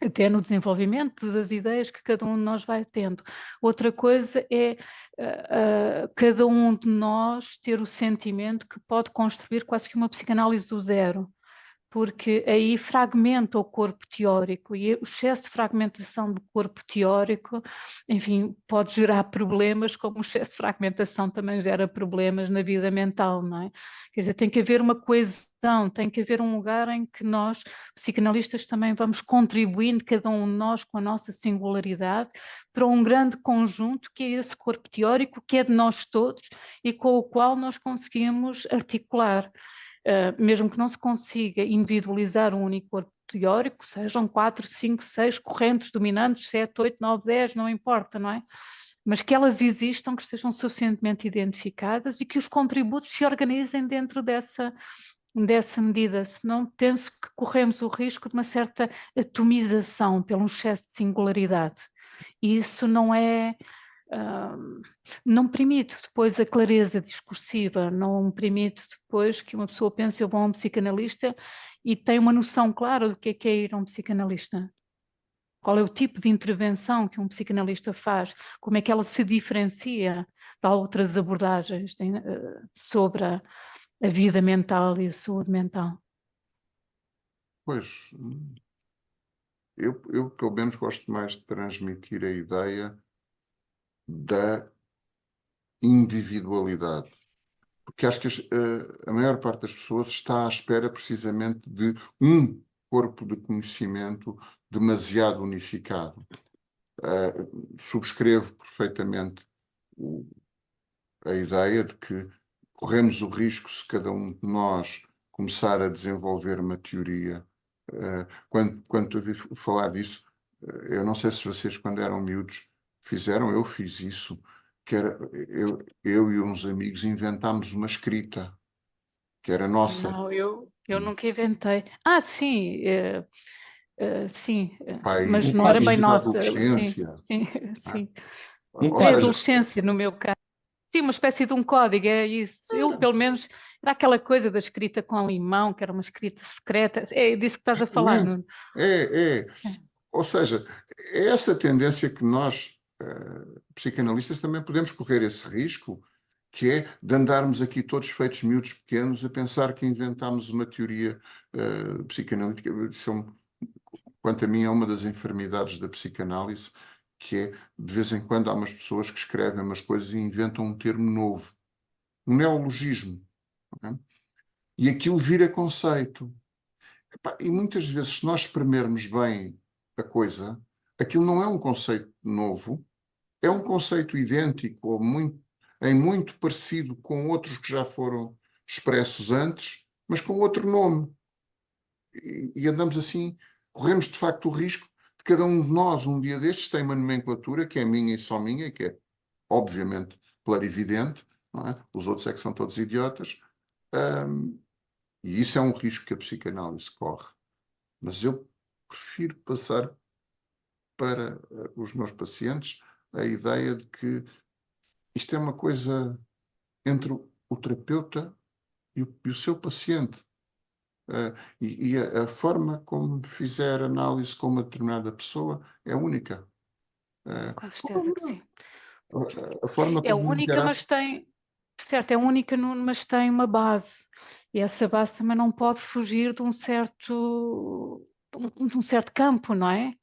até no desenvolvimento das ideias que cada um de nós vai tendo. Outra coisa é cada um de nós ter o sentimento que pode construir quase que uma psicanálise do zero, porque aí fragmenta o corpo teórico e o excesso de fragmentação do corpo teórico, enfim, pode gerar problemas, como o excesso de fragmentação também gera problemas na vida mental, não é? Quer dizer, tem que haver uma coesão, tem que haver um lugar em que nós, psicanalistas, também vamos contribuindo, cada um de nós com a nossa singularidade, para um grande conjunto que é esse corpo teórico, que é de nós todos e com o qual nós conseguimos articular. Mesmo que não se consiga individualizar um único corpo teórico, sejam 4, 5, 6 correntes dominantes, 7, 8, 9, 10, não importa, não é? Mas que elas existam, que estejam suficientemente identificadas e que os contributos se organizem dentro dessa medida, senão penso que corremos o risco de uma certa atomização pelo excesso de singularidade. E isso não permite depois a clareza discursiva, não permite depois que uma pessoa pense: eu vou a um psicanalista e tem uma noção clara do que é ir a um psicanalista. Qual é o tipo de intervenção que um psicanalista faz? Como é que ela se diferencia de outras abordagens sobre a vida mental e a saúde mental? Pois, eu pelo menos gosto mais de transmitir a ideia da individualidade. Porque acho que a maior parte das pessoas está à espera precisamente de um corpo de conhecimento demasiado unificado. Subscrevo perfeitamente a ideia de que corremos o risco, se cada um de nós começar a desenvolver uma teoria. Quando ouvi falar disso, eu não sei se vocês, quando eram miúdos, fizeram, eu fiz isso, que era, eu e uns amigos inventámos uma escrita, que era nossa. Não, eu nunca inventei. Sim, sim, Pai, mas Um não era código. bem início da nossa. Sim, adolescência. sim, sim. Um Ou seja, código. Pré-adolescência, no meu caso. Sim, uma espécie de um código, é isso. Eu, pelo menos, era aquela coisa da escrita com limão, que era uma escrita secreta. É disso que estás a falar, Exatamente. Nuno. É. É, Ou seja, é essa tendência que nós, psicanalistas, também podemos correr esse risco, que é de andarmos aqui todos feitos miúdos pequenos a pensar que inventámos uma teoria psicanalítica. Quanto a mim, é uma das enfermidades da psicanálise, que é, de vez em quando, há umas pessoas que escrevem umas coisas e inventam um termo novo, um neologismo, não é? E aquilo vira conceito. Epá, e muitas vezes, se nós espremermos bem a coisa, aquilo não é um conceito novo, é um conceito idêntico ou em muito parecido com outros que já foram expressos antes, mas com outro nome. E andamos assim, corremos de facto o risco de cada um de nós, um dia destes, tem uma nomenclatura que é minha e só minha, e que é, obviamente, clarividente, não é? Os outros é que são todos idiotas. E isso é um risco que a psicanálise corre. Mas eu prefiro passar para os meus pacientes a ideia de que isto é uma coisa entre o terapeuta e o seu paciente. E a forma como fizer análise com uma determinada pessoa é única. com certeza que sim. A forma É como única, interage. mas tem, certo, é única, mas tem uma base. E essa base também não pode fugir de um certo campo, não é?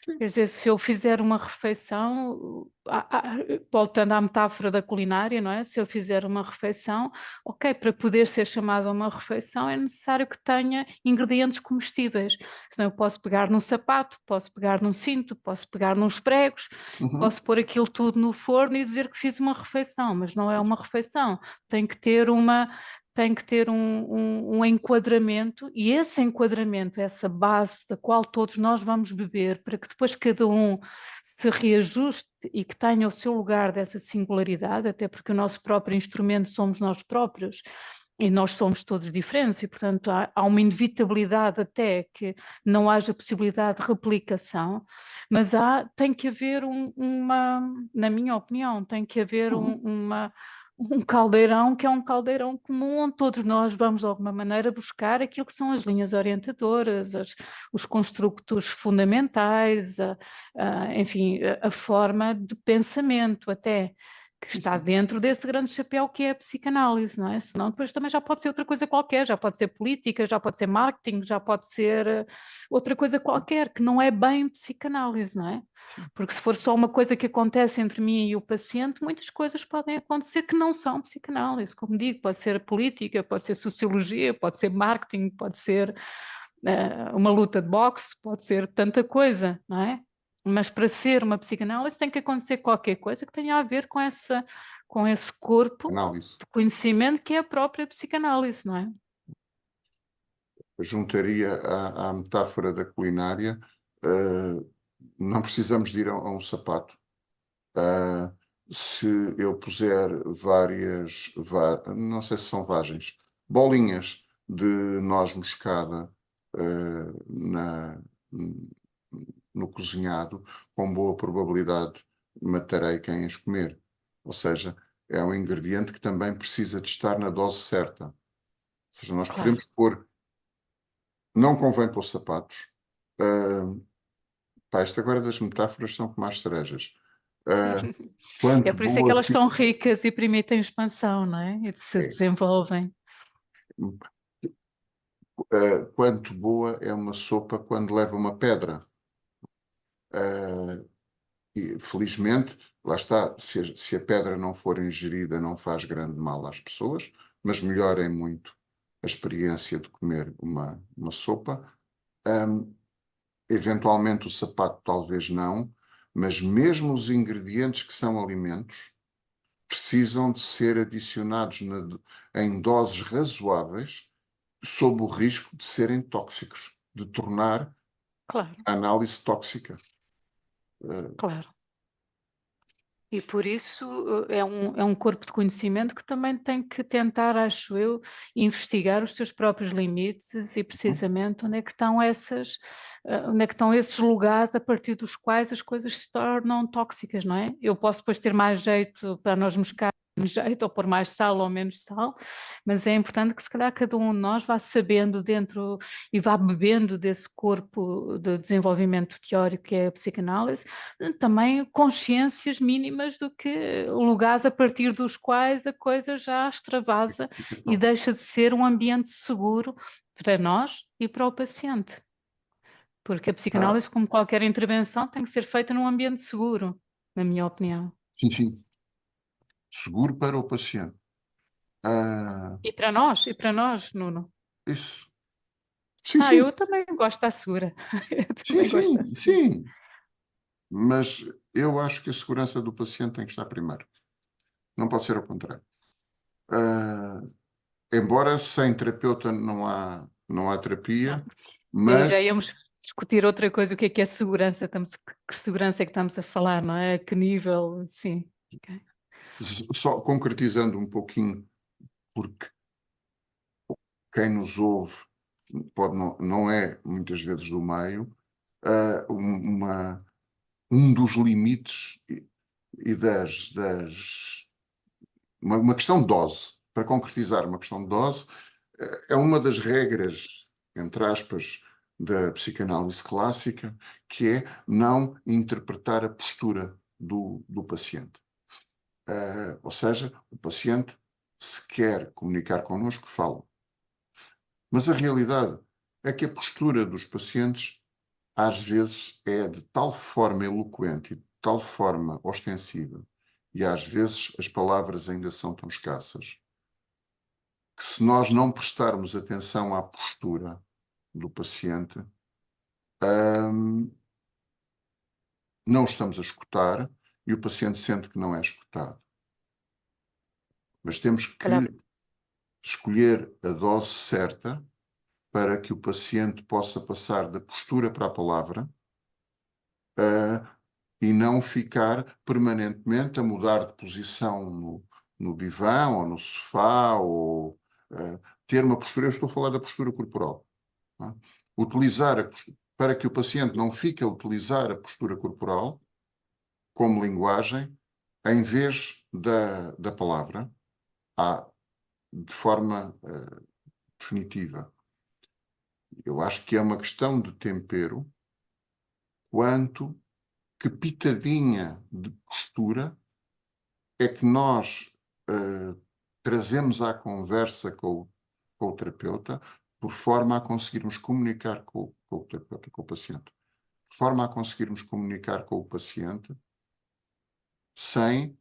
Sim. Quer dizer, se eu fizer uma refeição, voltando à metáfora da culinária, não é? Se eu fizer uma refeição, ok, para poder ser chamada uma refeição é necessário que tenha ingredientes comestíveis. Senão eu posso pegar num sapato, posso pegar num cinto, posso pegar nos pregos, Uhum. posso pôr aquilo tudo no forno e dizer que fiz uma refeição, mas não é uma refeição. Tem que ter um enquadramento, e esse enquadramento, essa base da qual todos nós vamos beber, para que depois cada um se reajuste e que tenha o seu lugar dessa singularidade, até porque o nosso próprio instrumento somos nós próprios. E nós somos todos diferentes, e portanto há uma inevitabilidade até que não haja possibilidade de replicação, mas tem que haver na minha opinião, tem que haver Uhum. um caldeirão que é um caldeirão comum, onde todos nós vamos de alguma maneira buscar aquilo que são as linhas orientadoras, os construtos fundamentais, enfim, a forma de pensamento até, que está dentro desse grande chapéu que é a psicanálise, não é? Senão depois também já pode ser outra coisa qualquer, já pode ser política, já pode ser marketing, já pode ser outra coisa qualquer, que não é bem psicanálise, não é? Porque se for só uma coisa que acontece entre mim e o paciente, muitas coisas podem acontecer que não são psicanálise. Como digo, pode ser política, pode ser sociologia, pode ser marketing, pode ser uma luta de boxe, pode ser tanta coisa, não é? Mas para ser uma psicanálise tem que acontecer qualquer coisa que tenha a ver com esse corpo Análise. de conhecimento que é a própria psicanálise, não é? Juntaria à metáfora da culinária, não precisamos de ir a um sapato. Se eu puser não sei se são vagens, bolinhas de noz moscada no cozinhado, com boa probabilidade matarei quem as comer. Ou seja, é um ingrediente que também precisa de estar na dose certa. Ou seja, nós Claro. podemos pôr, não convém pôr sapatos. Isto agora das metáforas são como as cerejas. É Quanto por isso é que boa elas são ricas e permitem expansão, não é? E se é, desenvolvem. quanto boa é uma sopa quando leva uma pedra. E, felizmente, lá está, se a pedra não for ingerida, não faz grande mal às pessoas, mas melhora muito a experiência de comer uma sopa. Eventualmente o sapato talvez não, mas mesmo os ingredientes que são alimentos precisam de ser adicionados em doses razoáveis, sob o risco de serem tóxicos, de tornar Claro, a análise tóxica. claro. E por isso é um corpo de conhecimento que também tem que tentar, acho eu, investigar os seus próprios limites e precisamente onde é que estão esses lugares a partir dos quais as coisas se tornam tóxicas, não é? Eu posso depois ter mais jeito para nós buscar jeito, ou pôr mais sal ou menos sal, mas é importante que se calhar cada um de nós vá sabendo dentro e vá bebendo desse corpo de desenvolvimento teórico que é a psicanálise, também consciências mínimas do que lugares a partir dos quais a coisa já extravasa e deixa de ser um ambiente seguro para nós e para o paciente. Porque a psicanálise, como qualquer intervenção, tem que ser feita num ambiente seguro, na minha opinião. Sim, sim. Seguro para o paciente. E para nós, Nuno. Isso. Sim, sim. Eu também gosto de estar segura. Eu Sim, também gosto de sim, estar segura. sim. Mas eu acho que a segurança do paciente tem que estar primeiro. Não pode ser ao contrário. Ah, embora sem terapeuta não há terapia, E aí mas já íamos discutir outra coisa, o que é segurança? Que segurança é que estamos a falar, não é? A que nível? Sim. Ok. só concretizando um pouquinho, porque quem nos ouve pode não é muitas vezes do meio, ah, um dos limites e uma questão de dose, para concretizar uma questão de dose, é uma das regras, entre aspas, da psicanálise clássica, que é não interpretar a postura do paciente. Ou seja, o paciente, se quer comunicar connosco, fala. Mas a realidade é que a postura dos pacientes, às vezes, é de tal forma eloquente e de tal forma ostensiva, e às vezes as palavras ainda são tão escassas, que se nós não prestarmos atenção à postura do paciente, não estamos a escutar e o paciente sente que não é escutado. Mas temos Calhar, que escolher a dose certa para que o paciente possa passar da postura para a palavra, e não ficar permanentemente a mudar de posição no divã ou no sofá, ou ter uma postura. Eu estou a falar da postura corporal. Não é? Utilizar para que o paciente não fique a utilizar a postura corporal como linguagem, em vez da palavra, de forma definitiva. Eu acho que é uma questão de tempero, quanto que pitadinha de postura é que nós trazemos à conversa com o terapeuta, por forma a conseguirmos comunicar com o terapeuta, com o paciente. De forma a conseguirmos comunicar com o paciente sem,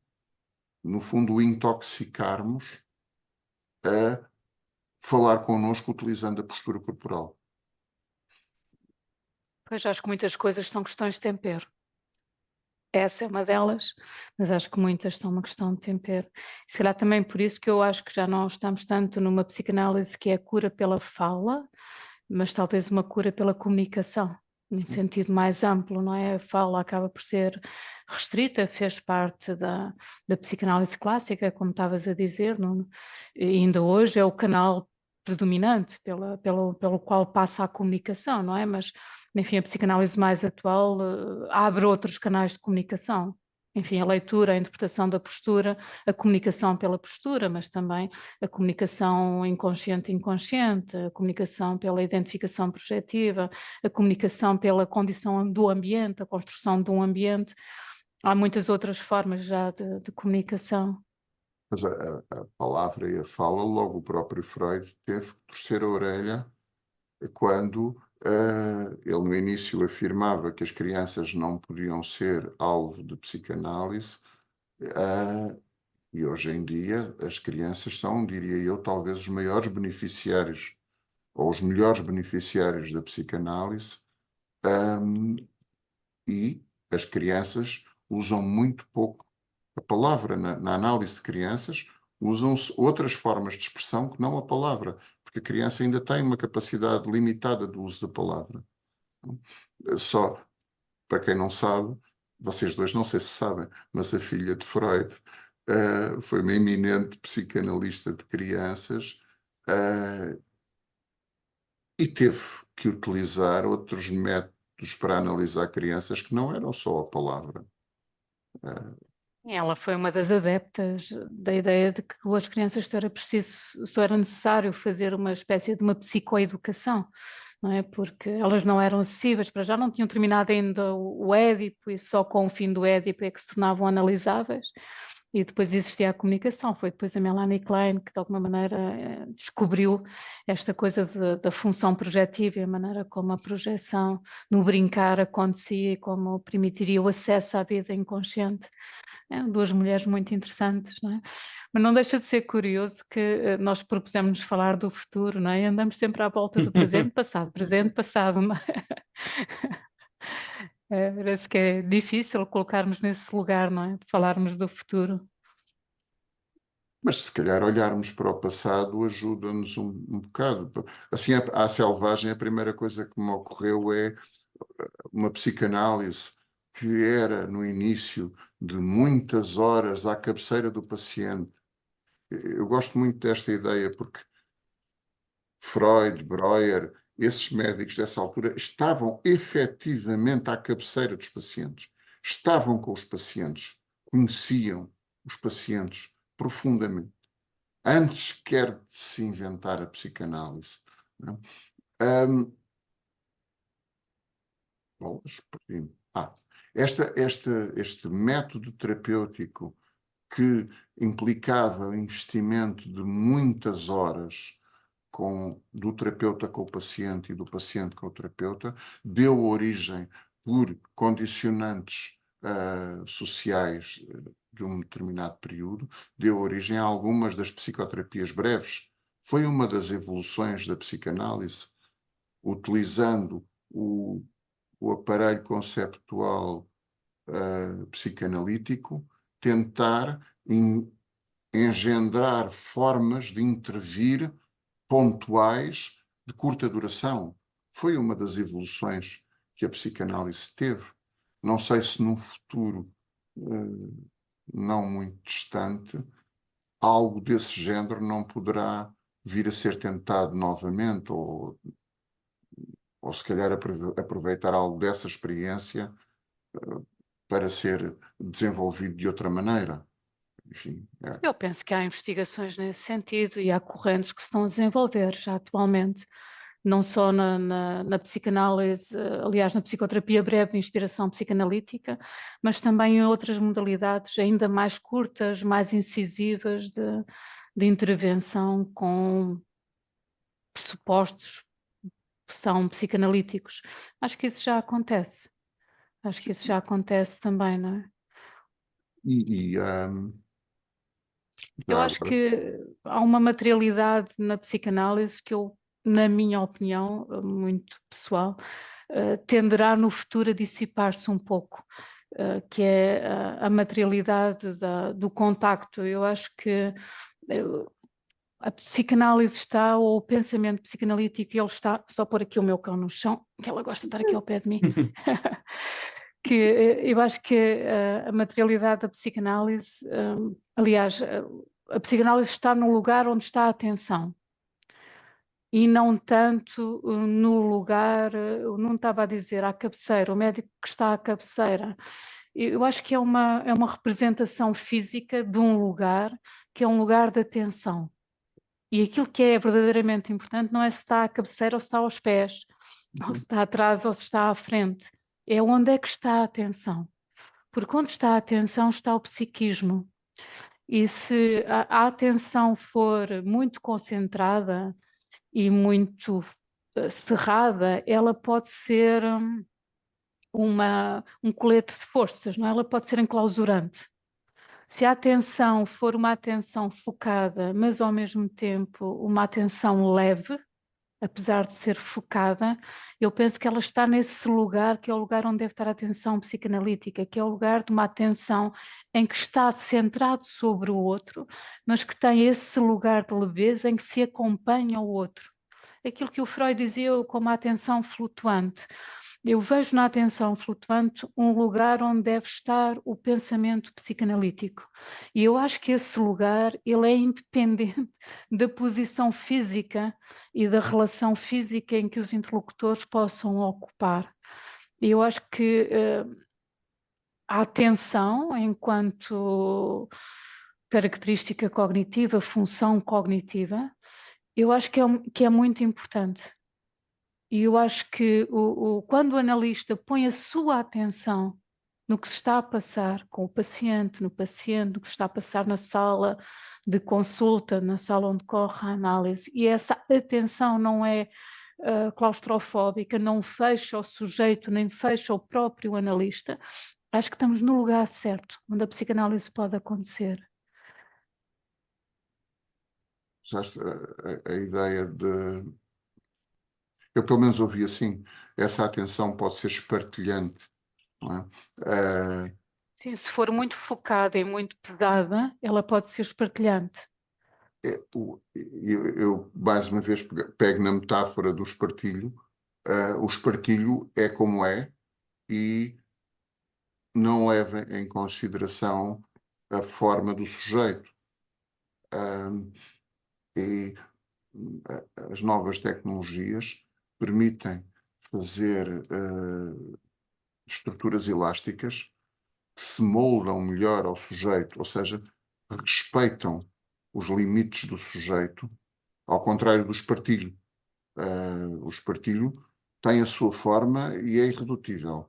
no fundo, o intoxicarmos a falar connosco utilizando a postura corporal. pois acho que muitas coisas são questões de tempero. Essa é uma delas, mas acho que muitas são uma questão de tempero. Se calhar também por isso que eu acho que já não estamos tanto numa psicanálise que é cura pela fala, mas talvez uma cura pela comunicação, num sentido mais amplo, não é? A fala acaba por ser restrita, fez parte da psicanálise clássica, como estavas a dizer, Nuno, e ainda hoje é o canal predominante pelo qual passa a comunicação, não é? Mas enfim, a psicanálise mais atual abre outros canais de comunicação. Enfim, a leitura, a interpretação da postura, a comunicação pela postura, mas também a comunicação inconsciente e inconsciente, a comunicação pela identificação projetiva, a comunicação pela condição do ambiente, a construção de um ambiente. Há muitas outras formas já de comunicação. Mas a palavra e a fala, logo o próprio Freud teve que torcer a orelha quando ele no início afirmava que as crianças não podiam ser alvo de psicanálise, e hoje em dia as crianças são, diria eu, talvez os maiores beneficiários ou os melhores beneficiários da psicanálise, e as crianças usam muito pouco a palavra. Na análise de crianças, usam-se outras formas de expressão que não a palavra, porque a criança ainda tem uma capacidade limitada do uso da palavra. Só para quem não sabe, vocês dois não sei se sabem, mas a filha de Freud foi uma eminente psicanalista de crianças, e teve que utilizar outros métodos para analisar crianças que não eram só a palavra. Ela foi uma das adeptas da ideia de que com as crianças só era necessário fazer uma espécie de uma psicoeducação, não é? Porque elas não eram acessíveis, para já não tinham terminado ainda o Édipo e só com o fim do Édipo é que se tornavam analisáveis. E depois existia a comunicação, foi depois a Melanie Klein que de alguma maneira descobriu esta coisa da função projetiva e a maneira como a projeção no brincar acontecia e como permitiria o acesso à vida inconsciente. Duas mulheres muito interessantes, não é? Mas não deixa de ser curioso que nós propusemos falar do futuro, não é? E andamos sempre à volta do presente, passado, não é? Parece que é difícil colocarmos nesse lugar, não é? De falarmos do futuro. Mas se calhar olharmos para o passado ajuda-nos um bocado. Assim, à selvagem, a primeira coisa que me ocorreu é uma psicanálise que era no início de muitas horas à cabeceira do paciente. Eu gosto muito desta ideia porque Freud, Breuer, esses médicos dessa altura estavam efetivamente à cabeceira dos pacientes, estavam com os pacientes, conheciam os pacientes profundamente, antes quer de se inventar a psicanálise. Não é? Este método terapêutico que implicava o investimento de muitas horas do terapeuta com o paciente e do paciente com o terapeuta, deu origem, por condicionantes sociais de um determinado período, deu origem a algumas das psicoterapias breves. Foi uma das evoluções da psicanálise, utilizando o aparelho conceptual psicanalítico, tentar engendrar formas de intervir pontuais de curta duração. Foi uma das evoluções que a psicanálise teve. Não sei se num futuro não muito distante, algo desse género não poderá vir a ser tentado novamente, ou se calhar aproveitar algo dessa experiência para ser desenvolvido de outra maneira. Enfim, Eu penso que há investigações nesse sentido e há correntes que se estão a desenvolver já atualmente, não só na psicanálise, aliás, na psicoterapia breve de inspiração psicanalítica, mas também em outras modalidades ainda mais curtas, mais incisivas de intervenção com pressupostos que são psicanalíticos. Acho que isso já acontece. Acho que isso já acontece também, não é? e Eu já acho agora, que há uma materialidade na psicanálise que eu, na minha opinião, muito pessoal, tenderá no futuro a dissipar-se um pouco, que é a materialidade do contacto. Eu acho que a psicanálise está, ou o pensamento psicanalítico, ele está, só pôr aqui o meu cão no chão, que ela gosta de estar aqui ao pé de mim, que eu acho que a materialidade da psicanálise, aliás, a psicanálise está no lugar onde está a atenção e não tanto no lugar, eu não estava a dizer à cabeceira, o médico que está à cabeceira. Eu acho que é uma representação física de um lugar que é um lugar de atenção. E aquilo que é verdadeiramente importante não é se está à cabeceira ou se está aos pés, ou se está atrás ou se está à frente. É onde é que está a atenção. Porque onde está a atenção está o psiquismo. E se a atenção for muito concentrada e muito cerrada, ela pode ser um colete de forças, não é? Ela pode ser enclausurante. Se a atenção for uma atenção focada, mas ao mesmo tempo uma atenção leve, apesar de ser focada, eu penso que ela está nesse lugar que é o lugar onde deve estar a atenção psicanalítica, que é o lugar de uma atenção em que está centrado sobre o outro, mas que tem esse lugar de leveza em que se acompanha o outro. Aquilo que o Freud dizia como a atenção flutuante. Eu vejo na atenção flutuante um lugar onde deve estar o pensamento psicanalítico. E eu acho que esse lugar ele é independente da posição física e da relação física em que os interlocutores possam ocupar. E eu acho que a atenção enquanto característica cognitiva, função cognitiva, eu acho que é muito importante. E eu acho que quando o analista põe a sua atenção no que se está a passar com o paciente, no que se está a passar na sala de consulta, na sala onde corre a análise, e essa atenção não é claustrofóbica, não fecha o sujeito, nem fecha o próprio analista, acho que estamos no lugar certo, onde a psicanálise pode acontecer. Usaste a ideia de... Eu pelo menos ouvi assim, essa atenção pode ser espartilhante, não é? Sim, se for muito focada e muito pesada, ela pode ser espartilhante. Eu, mais uma vez pego na metáfora do espartilho. O espartilho é como é e não leva em consideração a forma do sujeito. E as novas tecnologias permitem fazer estruturas elásticas que se moldam melhor ao sujeito, ou seja, respeitam os limites do sujeito, ao contrário do espartilho. O espartilho tem a sua forma e é irredutível.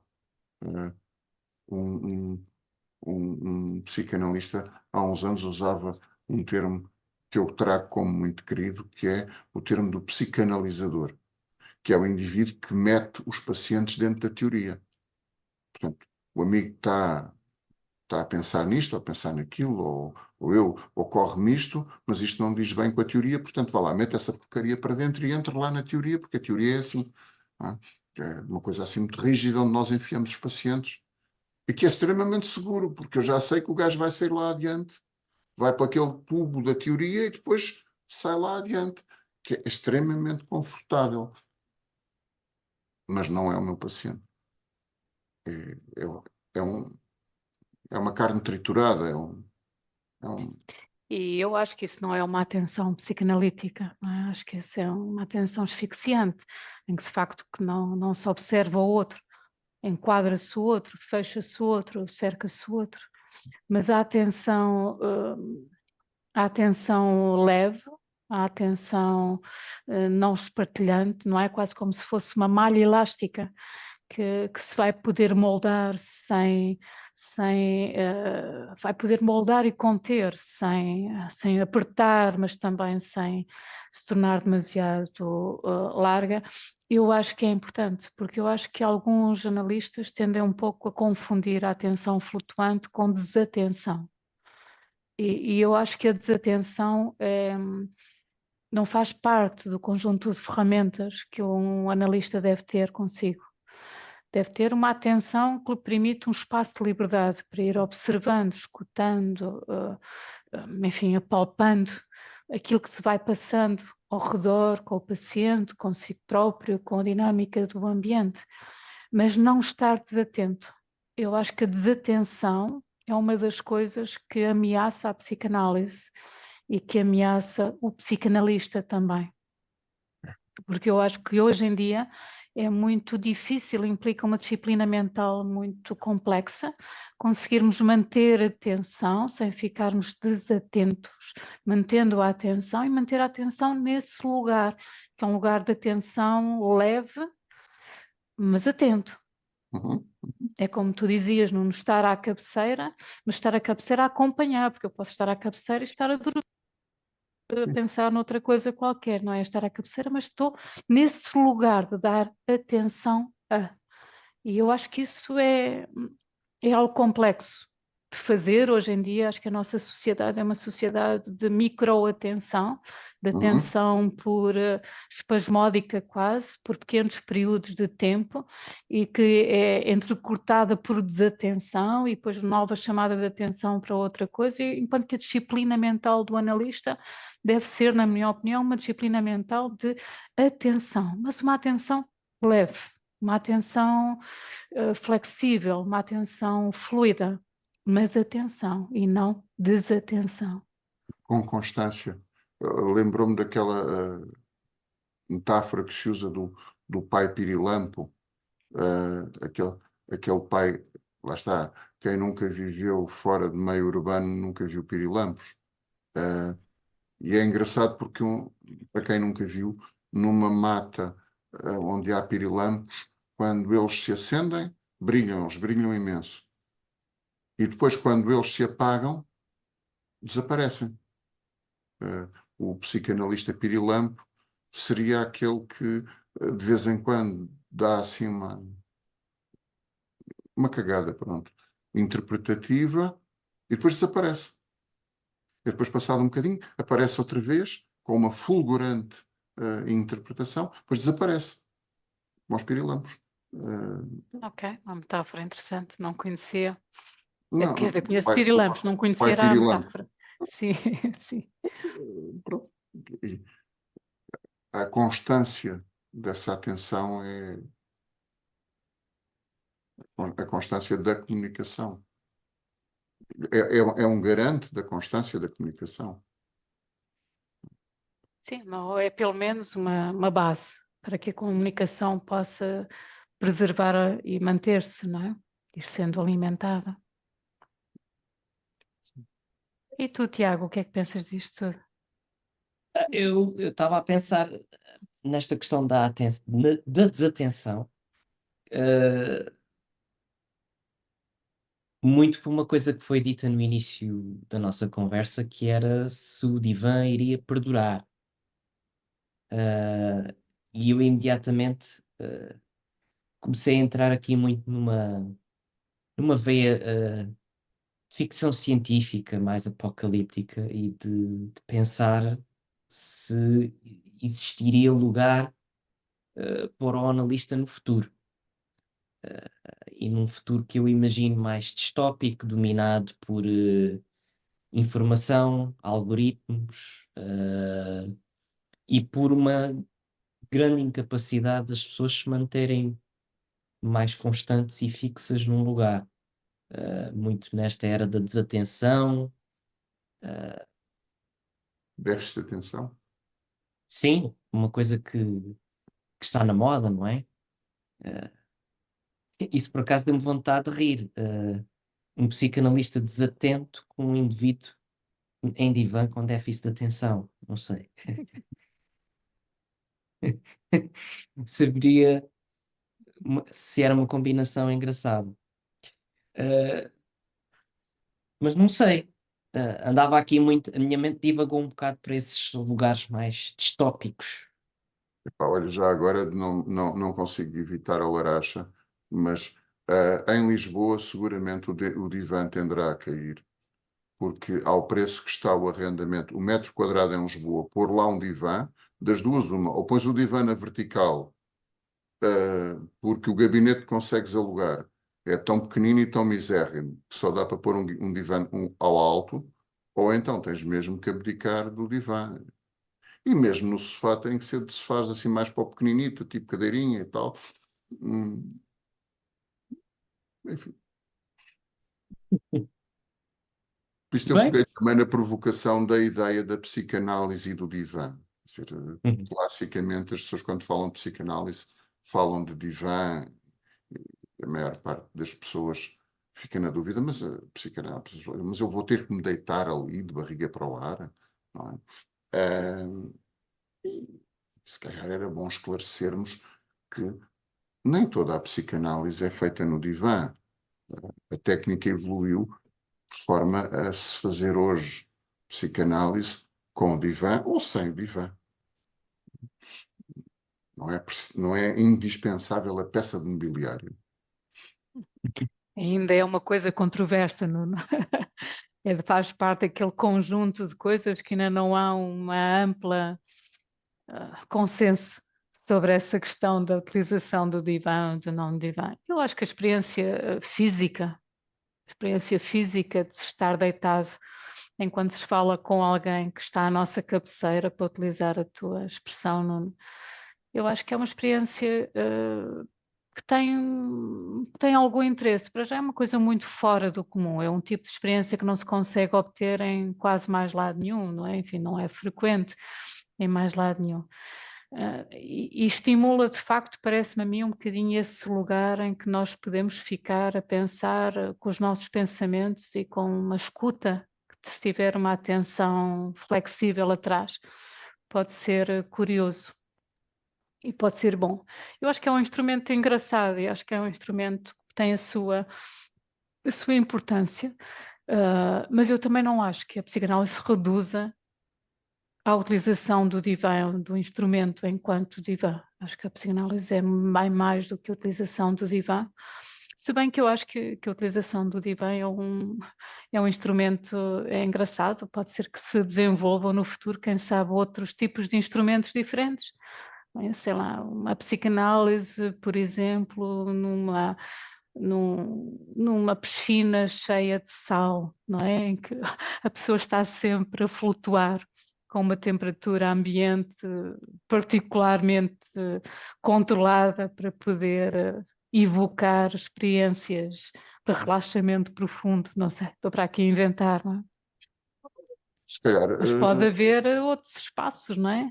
Um psicanalista há uns anos usava um termo que eu trago como muito querido, que é o termo do psicanalizador, que é o indivíduo que mete os pacientes dentro da teoria. Portanto, o amigo está a pensar nisto, ou a pensar naquilo, ou eu ocorre-me isto, mas isto não diz bem com a teoria, portanto, vá lá, mete essa porcaria para dentro e entre lá na teoria, porque a teoria é assim. Não é? É uma coisa assim muito rígida, onde nós enfiamos os pacientes, e que é extremamente seguro, porque eu já sei que o gajo vai sair lá adiante, vai para aquele tubo da teoria e depois sai lá adiante, que é extremamente confortável. Mas não é o meu paciente. É, é, um, é uma carne triturada, é um... E eu acho que isso não é uma atenção psicanalítica, não é? Acho que isso é uma atenção asfixiante, em que de facto que não se observa o outro, enquadra-se o outro, fecha-se o outro, cerca-se o outro. Mas a atenção leve, a atenção não espartilhante, não é? Quase como se fosse uma malha elástica que se vai poder moldar vai poder moldar e conter sem apertar, mas também sem se tornar demasiado larga. Eu acho que é importante, porque eu acho que alguns analistas tendem um pouco a confundir a atenção flutuante com desatenção. E eu acho que a desatenção não faz parte do conjunto de ferramentas que um analista deve ter consigo. Deve ter uma atenção que lhe permite um espaço de liberdade para ir observando, escutando, enfim, apalpando aquilo que se vai passando ao redor, com o paciente, consigo próprio, com a dinâmica do ambiente, mas não estar desatento. Eu acho que a desatenção é uma das coisas que ameaça a psicanálise e que ameaça o psicanalista também. Porque eu acho que hoje em dia é muito difícil, implica uma disciplina mental muito complexa, conseguirmos manter a atenção sem ficarmos desatentos, mantendo a atenção e manter a atenção nesse lugar, que é um lugar de atenção leve, mas atento. Uhum. É como tu dizias, não estar à cabeceira, mas estar à cabeceira a acompanhar, porque eu posso estar à cabeceira e estar a pensar noutra coisa qualquer, não é estar à cabeceira, mas estou nesse lugar de dar atenção a. E eu acho que isso é algo complexo de fazer hoje em dia. Acho que a nossa sociedade é uma sociedade de microatenção, de Uhum. atenção por espasmódica quase, por pequenos períodos de tempo e que é entrecortada por desatenção e depois nova chamada de atenção para outra coisa, enquanto que a disciplina mental do analista deve ser, na minha opinião, uma disciplina mental de atenção, mas uma atenção leve, uma atenção flexível, uma atenção fluida, mas atenção e não desatenção. Com constância. Lembrou-me daquela metáfora que se usa do pai pirilampo, aquele pai lá está, quem nunca viveu fora de meio urbano nunca viu pirilampos. Ah, e é engraçado porque, para quem nunca viu, numa mata onde há pirilampos, quando eles se acendem, eles brilham imenso. E depois, quando eles se apagam, desaparecem. O psicanalista pirilampo seria aquele que, de vez em quando, dá assim uma cagada, pronto, interpretativa, e depois desaparece. E depois, passado um bocadinho, aparece outra vez com uma fulgurante interpretação, depois desaparece, como aos pirilampos. Ok, uma metáfora interessante, não conhecia. Quer Não, dizer, conheço vai, pirilampos, não vai conhecia a pirilampo. metáfora. Sim, sim. Pronto. E a constância dessa atenção é a constância da comunicação. É um garante da constância da comunicação. Sim, não, é pelo menos uma base para que a comunicação possa preservar e manter-se, não é? Ir sendo alimentada. E tu, Tiago, o que é que pensas disto tudo? Eu estava a pensar nesta questão da desatenção, eh, muito por uma coisa que foi dita no início da nossa conversa, que era se o divã iria perdurar. E eu imediatamente comecei a entrar aqui muito numa veia de ficção científica mais apocalíptica e de pensar se existiria lugar para o analista no futuro. E num futuro que eu imagino mais distópico, dominado por informação, algoritmos, e por uma grande incapacidade das pessoas se manterem mais constantes e fixas num lugar. Muito nesta era da desatenção. Déficit de atenção. Sim, uma coisa que está na moda, não é? Isso por acaso deu-me vontade de rir. Um psicanalista desatento com um indivíduo em divã com déficit de atenção. Não sei. Saberia se era uma combinação engraçada. Uh, mas não sei. Andava aqui muito, a minha mente divagou um bocado para esses lugares mais distópicos. Epá, olha, já agora não consigo evitar a laracha, mas em Lisboa seguramente o divã tenderá a cair, porque ao preço que está o arrendamento, o metro quadrado em Lisboa, pôr lá um divã, das duas uma, ou pões o divã na vertical, porque o gabinete que consegues alugar é tão pequenino e tão misérrimo que só dá para pôr um divã ao alto, ou então tens mesmo que abdicar do divã. E mesmo no sofá tem que ser de sofás assim mais para o pequeninito, tipo cadeirinha e tal. Enfim. Isto eu Bem, peguei também na provocação da ideia da psicanálise e do divã. Quer dizer, uhum. classicamente, as pessoas, quando falam de psicanálise, falam de divã. A maior parte das pessoas fica na dúvida, mas a psicanálise, mas eu vou ter que me deitar ali de barriga para o ar, não é? Se calhar era bom esclarecermos que nem toda a psicanálise é feita no divã. A técnica evoluiu de forma a se fazer hoje psicanálise com o divã ou sem o divã. Não é indispensável a peça de mobiliário. Ainda é uma coisa controversa, Nuno. Faz parte daquele conjunto de coisas que ainda não há uma ampla consenso sobre essa questão da utilização do divã, do não divã. Eu acho que a experiência física de se estar deitado enquanto se fala com alguém que está à nossa cabeceira, para utilizar a tua expressão, Nuno, eu acho que é uma experiência que tem algum interesse. Para já é uma coisa muito fora do comum, é um tipo de experiência que não se consegue obter em quase mais lado nenhum, não é? Enfim, não é frequente em mais lado nenhum. E estimula, de facto, parece-me a mim um bocadinho esse lugar em que nós podemos ficar a pensar com os nossos pensamentos e com uma escuta, que se tiver uma atenção flexível atrás, pode ser curioso e pode ser bom. Eu acho que é um instrumento engraçado e acho que é um instrumento que tem a sua importância, mas eu também não acho que a psicanálise se reduza à utilização do divã, do instrumento enquanto divã. Acho que a psicanálise é bem mais do que a utilização do divã, se bem que eu acho que a utilização do divã é um instrumento engraçado, pode ser que se desenvolvam no futuro, quem sabe, outros tipos de instrumentos diferentes. Sei lá, uma psicanálise, por exemplo, numa piscina cheia de sal, não é? Em que a pessoa está sempre a flutuar com uma temperatura ambiente particularmente controlada para poder evocar experiências de relaxamento profundo. Não sei, estou para aqui a inventar, não é? Se calhar, Mas pode haver outros espaços, não é?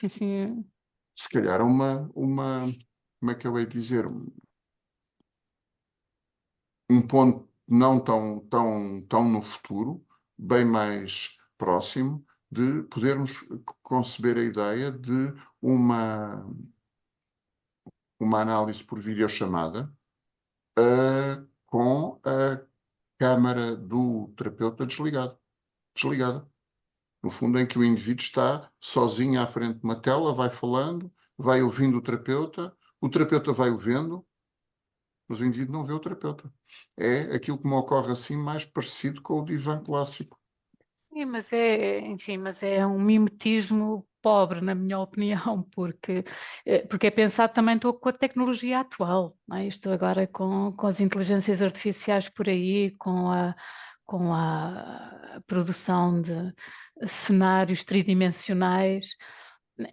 Enfim, se calhar como é que eu ia dizer? Um ponto não tão no futuro, bem mais próximo, de podermos conceber a ideia de uma análise por videochamada, com a câmara do terapeuta desligada. No fundo, em que o indivíduo está sozinho à frente de uma tela, vai falando, vai ouvindo o terapeuta vai o vendo, mas o indivíduo não vê o terapeuta. É aquilo que me ocorre assim mais parecido com o divã clássico. sim, enfim, mas é um mimetismo pobre, na minha opinião, porque é pensado também estou com a tecnologia atual, não é? Isto agora com as inteligências artificiais por aí, com a produção de cenários tridimensionais,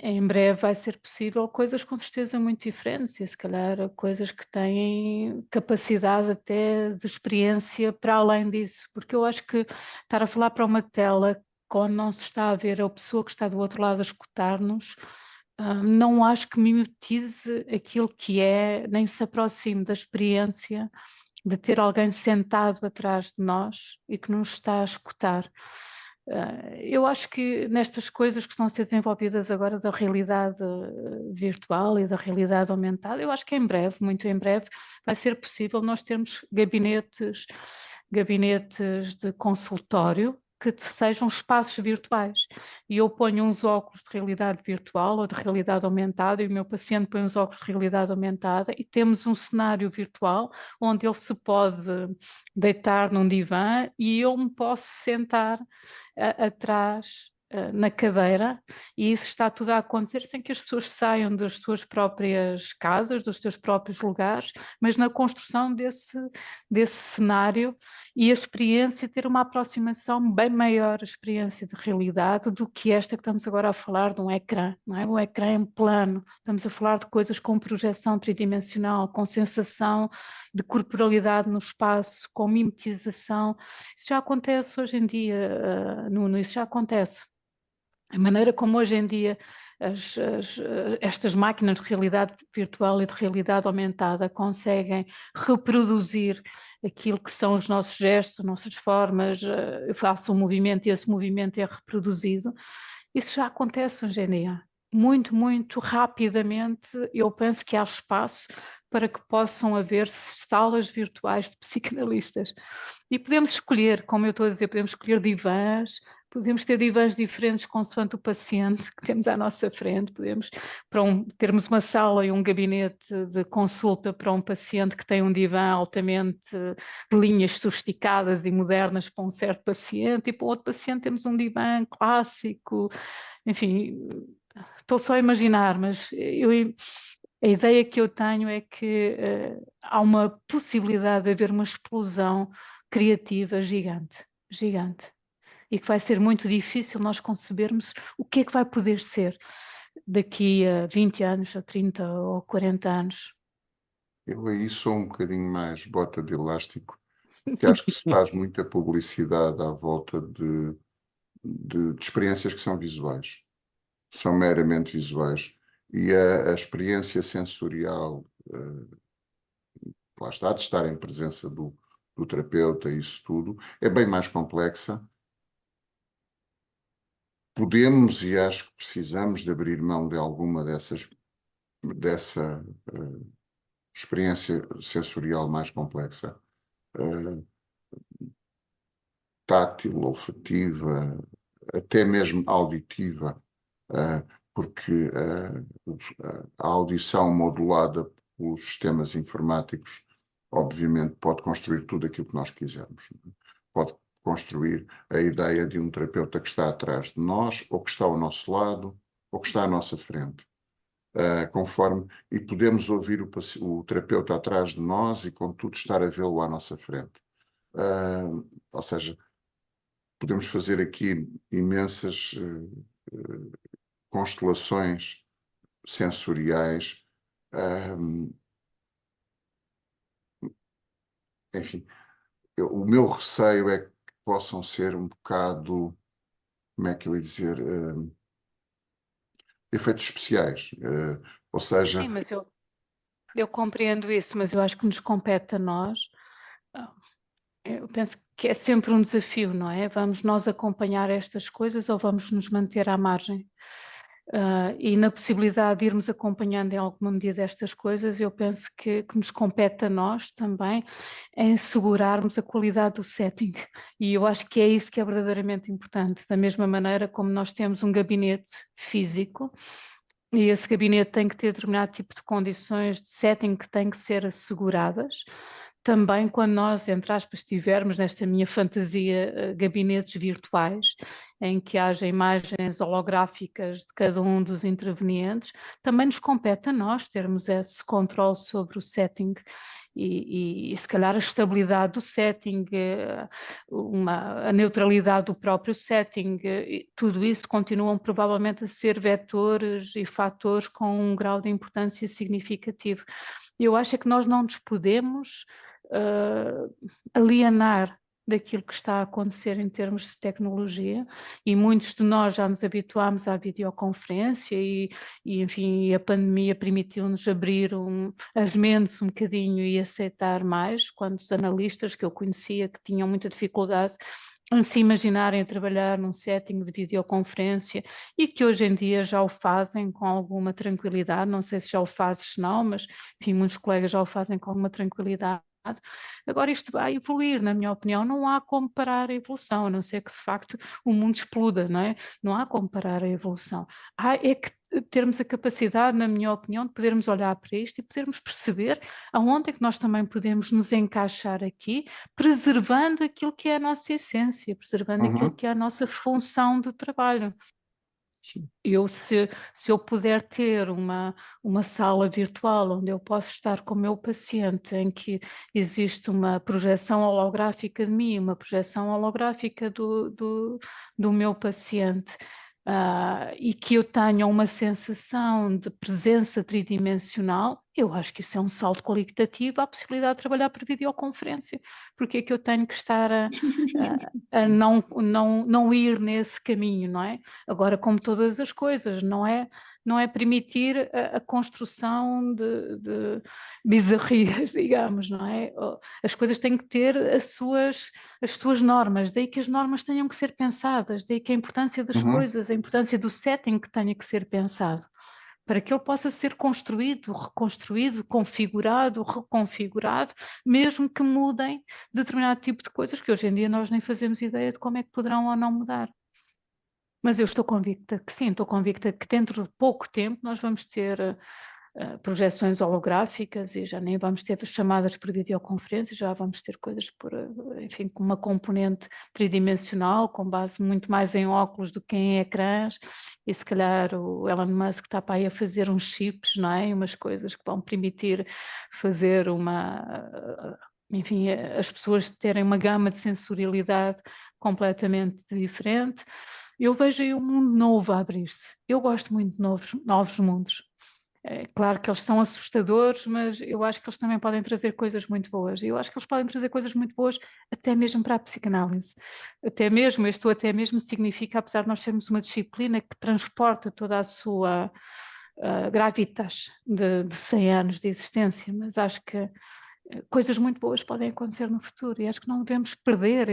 em breve vai ser possível coisas com certeza muito diferentes e se calhar coisas que têm capacidade até de experiência para além disso, porque eu acho que estar a falar para uma tela quando não se está a ver a pessoa que está do outro lado a escutar-nos, não acho que mimetize aquilo que é, nem se aproxime da experiência de ter alguém sentado atrás de nós e que nos está a escutar. Eu acho que nestas coisas que estão a ser desenvolvidas agora da realidade virtual e da realidade aumentada, eu acho que em breve, muito em breve, vai ser possível nós termos gabinetes de consultório que sejam espaços virtuais. E eu ponho uns óculos de realidade virtual ou de realidade aumentada e o meu paciente põe uns óculos de realidade aumentada e temos um cenário virtual onde ele se pode deitar num divã e eu me posso sentar atrás na cadeira e isso está tudo a acontecer sem que as pessoas saiam das suas próprias casas, dos seus próprios lugares, mas na construção desse cenário e a experiência ter uma aproximação bem maior, a experiência de realidade do que esta que estamos agora a falar de um ecrã, não é? Um ecrã em plano, estamos a falar de coisas com projeção tridimensional, com sensação de corporalidade no espaço, com mimetização. Isso já acontece hoje em dia, Nuno, isso já acontece. A maneira como hoje em dia estas máquinas de realidade virtual e de realidade aumentada conseguem reproduzir aquilo que são os nossos gestos, as nossas formas, eu faço um movimento e esse movimento é reproduzido, isso já acontece hoje em dia. Muito, muito rapidamente, eu penso que há espaço para que possam haver salas virtuais de psicanalistas. E podemos escolher, como eu estou a dizer, podemos escolher divãs, podemos ter divãs diferentes consoante o paciente que temos à nossa frente, podemos termos uma sala e um gabinete de consulta para um paciente que tem um divã altamente de linhas sofisticadas e modernas para um certo paciente, e para outro paciente temos um divã clássico, enfim, estou só a imaginar, mas a ideia que eu tenho é que há uma possibilidade de haver uma explosão criativa gigante, gigante. E que vai ser muito difícil nós concebermos o que é que vai poder ser daqui a 20 anos, a 30 ou 40 anos. Eu aí sou um bocadinho mais bota de elástico, que acho que se faz muita publicidade à volta de experiências que são visuais, são meramente visuais. E a experiência sensorial, lá está, de estar em presença do terapeuta, isso tudo, é bem mais complexa. Podemos e acho que precisamos de abrir mão de alguma dessa experiência sensorial mais complexa, tátil, olfativa, até mesmo auditiva, porque a audição modulada pelos sistemas informáticos, obviamente, pode construir tudo aquilo que nós quisermos. Pode construir a ideia de um terapeuta que está atrás de nós, ou que está ao nosso lado, ou que está à nossa frente. E podemos ouvir o terapeuta atrás de nós e, contudo, estar a vê-lo à nossa frente. Ou seja, podemos fazer aqui imensas constelações sensoriais. Enfim, o meu receio é que possam ser um bocado, como é que eu ia dizer, efeitos especiais. Ou seja, Sim, mas eu compreendo isso, mas eu acho que nos compete a nós. Eu penso que é sempre um desafio, não é? Vamos nós acompanhar estas coisas ou vamos nos manter à margem? E na possibilidade de irmos acompanhando em alguma medida estas coisas, eu penso que nos compete a nós também em assegurarmos a qualidade do setting. E eu acho que é isso que é verdadeiramente importante. Da mesma maneira como nós temos um gabinete físico, e esse gabinete tem que ter determinado tipo de condições de setting que têm que ser asseguradas. Também quando nós, entre aspas, estivermos nesta minha fantasia, gabinetes virtuais, em que haja imagens holográficas de cada um dos intervenientes, também nos compete a nós termos esse controle sobre o setting e se calhar a estabilidade do setting, a neutralidade do próprio setting, tudo isso continuam provavelmente a ser vetores e fatores com um grau de importância significativo. Eu acho que nós não nos podemos alienar daquilo que está a acontecer em termos de tecnologia, e muitos de nós já nos habituámos à videoconferência enfim, a pandemia permitiu-nos abrir as mentes um bocadinho e aceitar mais, quando os analistas que eu conhecia que tinham muita dificuldade em se imaginarem a trabalhar num setting de videoconferência e que hoje em dia já o fazem com alguma tranquilidade, não sei se já o fazes não, mas enfim, muitos colegas já o fazem com alguma tranquilidade. Agora isto vai evoluir, na minha opinião, não há como parar a evolução, a não ser que de facto o mundo exploda, não é? Não há como parar a evolução. É que termos a capacidade, na minha opinião, de podermos olhar para isto e podermos perceber aonde é que nós também podemos nos encaixar aqui, preservando aquilo que é a nossa essência, preservando aquilo que é a nossa função de trabalho. sim. Se eu puder ter uma sala virtual onde eu posso estar com o meu paciente, em que existe uma projeção holográfica de mim, uma projeção holográfica do meu paciente, e que eu tenha uma sensação de presença tridimensional, eu acho que isso é um salto qualitativo à possibilidade de trabalhar por videoconferência. Porque é que eu tenho que estar a não ir nesse caminho, não é? Agora, como todas as coisas, não é permitir a construção de bizarrias, digamos, não é? As coisas têm que ter as suas normas, daí que as normas tenham que ser pensadas, daí que a importância das coisas, a importância do setting que tenha que ser pensado, para que ele possa ser construído, reconstruído, configurado, reconfigurado, mesmo que mudem determinado tipo de coisas que hoje em dia nós nem fazemos ideia de como é que poderão ou não mudar. Mas eu estou convicta que sim, estou convicta que dentro de pouco tempo nós vamos ter projeções holográficas e já nem vamos ter chamadas por videoconferência, já vamos ter coisas enfim, com uma componente tridimensional, com base muito mais em óculos do que em ecrãs, e se calhar o Elon Musk está para aí a fazer uns chips, não é? Umas coisas que vão permitir fazer enfim, as pessoas terem uma gama de sensorialidade completamente diferente. Eu vejo aí um mundo novo a abrir-se. Eu gosto muito de novos mundos. É claro que eles são assustadores, mas eu acho que eles também podem trazer coisas muito boas. E eu acho que eles podem trazer coisas muito boas até mesmo para a psicanálise. Até mesmo significa, apesar de nós sermos uma disciplina que transporta toda a sua gravitas de 100 anos de existência, mas acho que coisas muito boas podem acontecer no futuro e acho que não devemos perder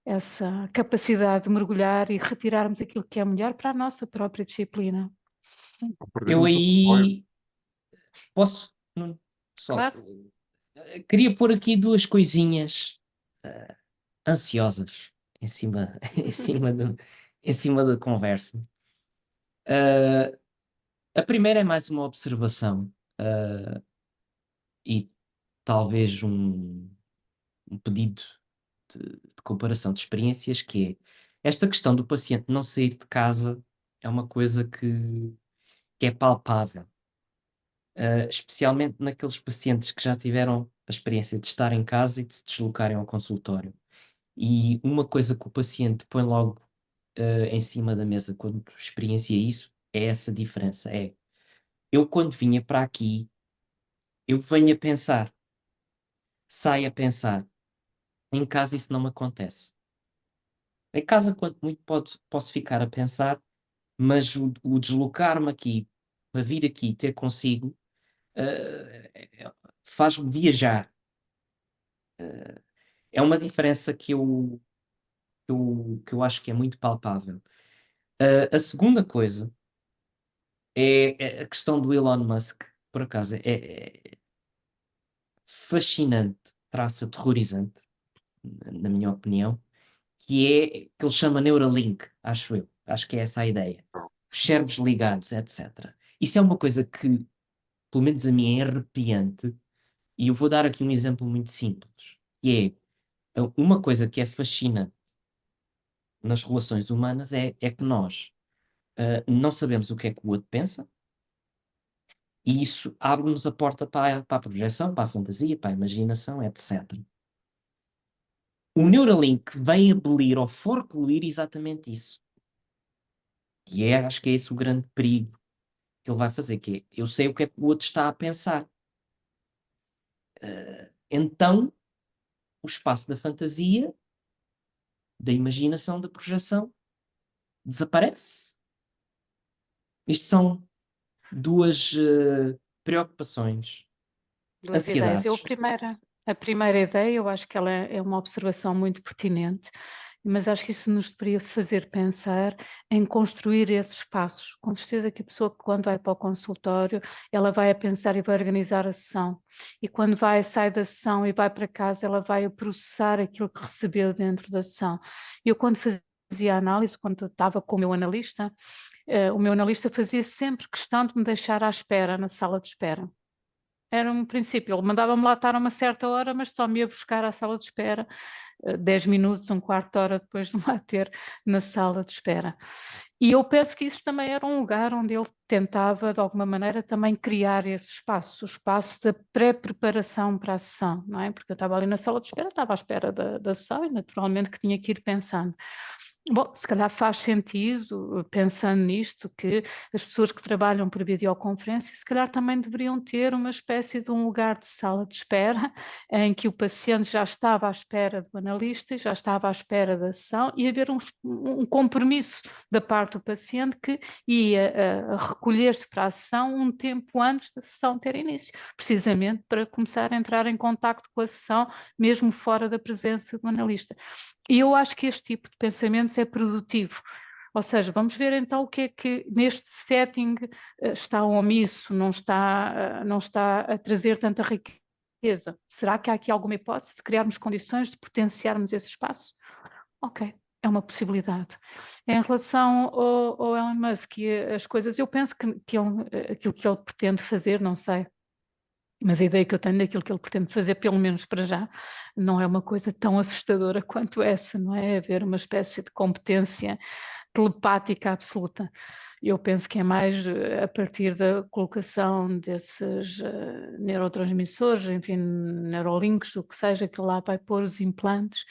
essa capacidade de mergulhar e retirarmos aquilo que é melhor para a nossa própria disciplina. Não Eu perdemos o comboio. aí posso, só, Claro. queria pôr aqui duas coisinhas ansiosas em cima, em cima da conversa. Uh, a primeira é mais uma observação e talvez um pedido de comparação de experiências, que é esta questão do paciente não sair de casa é uma coisa que é palpável, especialmente naqueles pacientes que já tiveram a experiência de estar em casa e de se deslocarem ao consultório. E uma coisa que o paciente põe logo em cima da mesa quando experiencia isso é essa diferença. É, eu quando vinha para aqui, eu venho a pensar, saio a pensar, em casa isso não me acontece. Em casa, quanto muito posso ficar a pensar, mas o deslocar-me aqui, para vir aqui ter consigo, faz-me viajar. É uma diferença que eu acho que é muito palpável. A segunda coisa é a questão do Elon Musk, por acaso, é fascinante, traço aterrorizante, na minha opinião, que é que ele chama Neuralink, acho eu. Acho que é essa a ideia. Os cérebros ligados, etc. Isso é uma coisa que, pelo menos a mim, é arrepiante. E eu vou dar aqui um exemplo muito simples, que é uma coisa que é fascinante nas relações humanas é que nós não sabemos o que é que o outro pensa, e isso abre-nos a porta para a projeção, para a fantasia, para a imaginação, etc. O Neuralink vem abolir ou forcluir exatamente isso. E acho que é esse o grande perigo que ele vai fazer, que é, eu sei o que é que o outro está a pensar. Então, o espaço da fantasia, da imaginação, da projeção, desaparece. Isto são duas preocupações, Duas ideias. ansiedades. A primeira ideia, eu acho que ela é uma observação muito pertinente, mas acho que isso nos deveria fazer pensar em construir esses espaços. Com certeza que a pessoa, quando vai para o consultório, ela vai a pensar e vai organizar a sessão. E quando sai da sessão e vai para casa, ela vai a processar aquilo que recebeu dentro da sessão. Eu, quando fazia a análise, quando estava com o meu analista fazia sempre questão de me deixar à espera, na sala de espera. Era um princípio, ele mandava-me lá estar a uma certa hora, mas só me ia buscar à sala de espera 10 minutos, um quarto de hora depois de me lá ter na sala de espera. E eu penso que isso também era um lugar onde ele tentava, de alguma maneira, também criar esse espaço, o espaço da pré-preparação para a sessão, não é? Porque eu estava ali na sala de espera, estava à espera da sessão e naturalmente que tinha que ir pensando. Bom, se calhar faz sentido, pensando nisto, que as pessoas que trabalham por videoconferência, se calhar também deveriam ter uma espécie de um lugar de sala de espera, em que o paciente já estava à espera do analista, já estava à espera da sessão, e haver um compromisso da parte do paciente que ia recolher-se para a sessão um tempo antes da sessão ter início, precisamente para começar a entrar em contacto com a sessão, mesmo fora da presença do analista. E eu acho que este tipo de pensamentos é produtivo. Ou seja, vamos ver então o que é que neste setting está omisso, não está a trazer tanta riqueza. Será que há aqui alguma hipótese de criarmos condições de potenciarmos esse espaço? Ok, é uma possibilidade. Em relação ao Elon Musk e as coisas, eu penso que aquilo que ele pretende fazer, não sei, mas a ideia que eu tenho daquilo que ele pretende fazer, pelo menos para já, não é uma coisa tão assustadora quanto essa, não é? Haver uma espécie de competência telepática absoluta. Eu penso que é mais a partir da colocação desses neurotransmissores, enfim, neurolinks, o que seja, que lá vai pôr os implantes,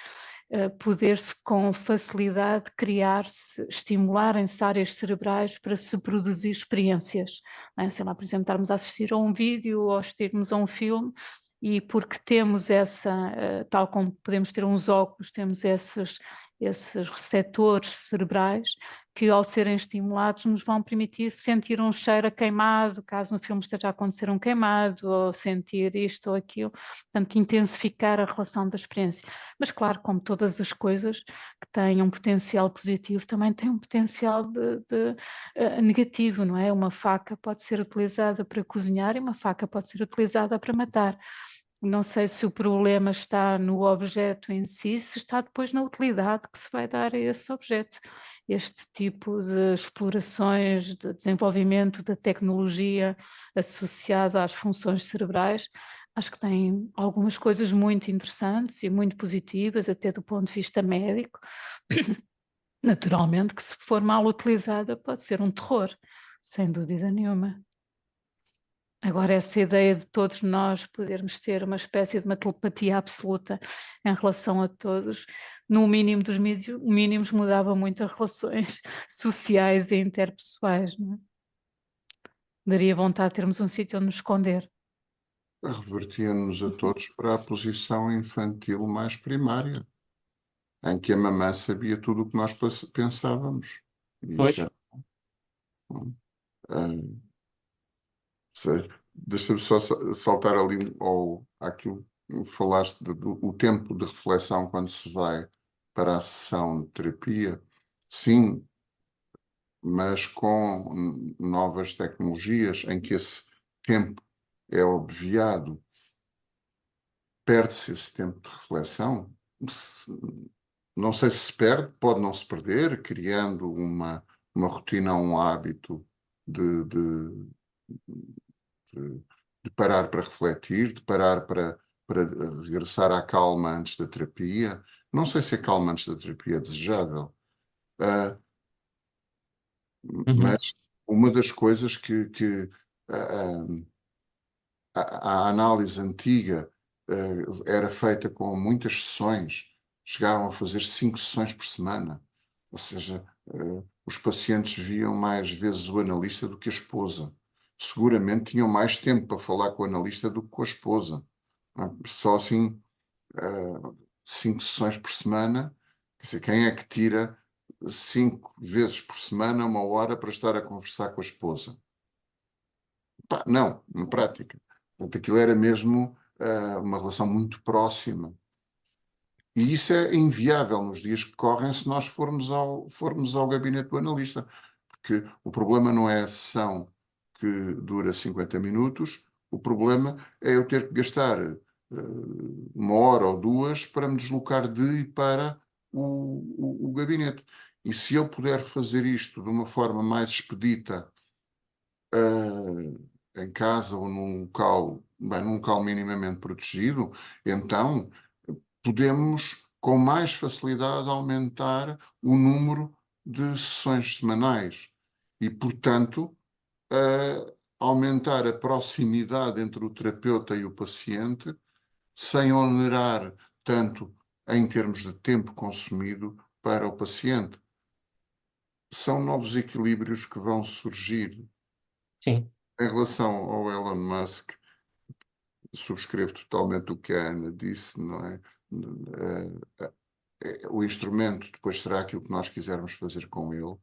poder-se com facilidade criar-se, estimularem-se áreas cerebrais para se produzir experiências. Não é? Sei lá, por exemplo, estarmos a assistir a um vídeo ou assistirmos a um filme e porque temos essa, tal como podemos ter uns óculos, temos esses receptores cerebrais que, ao serem estimulados, nos vão permitir sentir um cheiro a queimado, caso no filme esteja a acontecer um queimado, ou sentir isto ou aquilo, portanto, intensificar a relação da experiência. Mas, claro, como todas as coisas que têm um potencial positivo, também têm um potencial negativo, não é? Uma faca pode ser utilizada para cozinhar e uma faca pode ser utilizada para matar. Não sei se o problema está no objeto em si, se está depois na utilidade que se vai dar a esse objeto. Este tipo de explorações, de desenvolvimento da tecnologia associada às funções cerebrais, acho que tem algumas coisas muito interessantes e muito positivas, até do ponto de vista médico. Naturalmente que, se for mal utilizada, pode ser um terror, sem dúvida nenhuma. Agora, essa ideia de todos nós podermos ter uma espécie de uma telepatia absoluta em relação a todos, no mínimo dos mínimos, mudava muito as relações sociais e interpessoais, não é? Daria vontade de termos um sítio onde nos esconder. Revertia-nos a todos para a posição infantil mais primária, em que a mamã sabia tudo o que nós pensávamos. E Pois, isso era, ah, deixa-me só saltar ali ao, àquilo que falaste do tempo de reflexão quando se vai para a sessão de terapia. Sim, mas com novas tecnologias em que esse tempo é obviado, perde-se esse tempo de reflexão. Não sei se se perde, pode não se perder, criando uma rotina, um hábito de, de parar para refletir, de parar para regressar à calma antes da terapia. Não sei se a calma antes da terapia é desejável, mas uma das coisas que a análise antiga era feita com muitas sessões, chegavam a fazer 5 sessões por semana, ou seja, os pacientes viam mais vezes o analista do que a esposa. Seguramente tinham mais tempo para falar com o analista do que com a esposa. Só assim, 5 sessões por semana, quer dizer, quem é que tira 5 vezes por semana 1 hora para estar a conversar com a esposa? Pá, não, na prática. Portanto, aquilo era mesmo uma relação muito próxima. E isso é inviável nos dias que correm se nós formos ao gabinete do analista. Porque o problema não é a sessão que dura 50 minutos, o problema é eu ter que gastar 1 hora ou 2 para me deslocar de e para o gabinete. E se eu puder fazer isto de uma forma mais expedita, em casa ou num local minimamente protegido, então podemos com mais facilidade aumentar o número de sessões semanais e, portanto, aumentar a proximidade entre o terapeuta e o paciente, sem onerar tanto em termos de tempo consumido para o paciente. São novos equilíbrios que vão surgir. sim. Em relação ao Elon Musk, subscrevo totalmente o que a Ana disse, não é? O instrumento depois será aquilo que nós quisermos fazer com ele.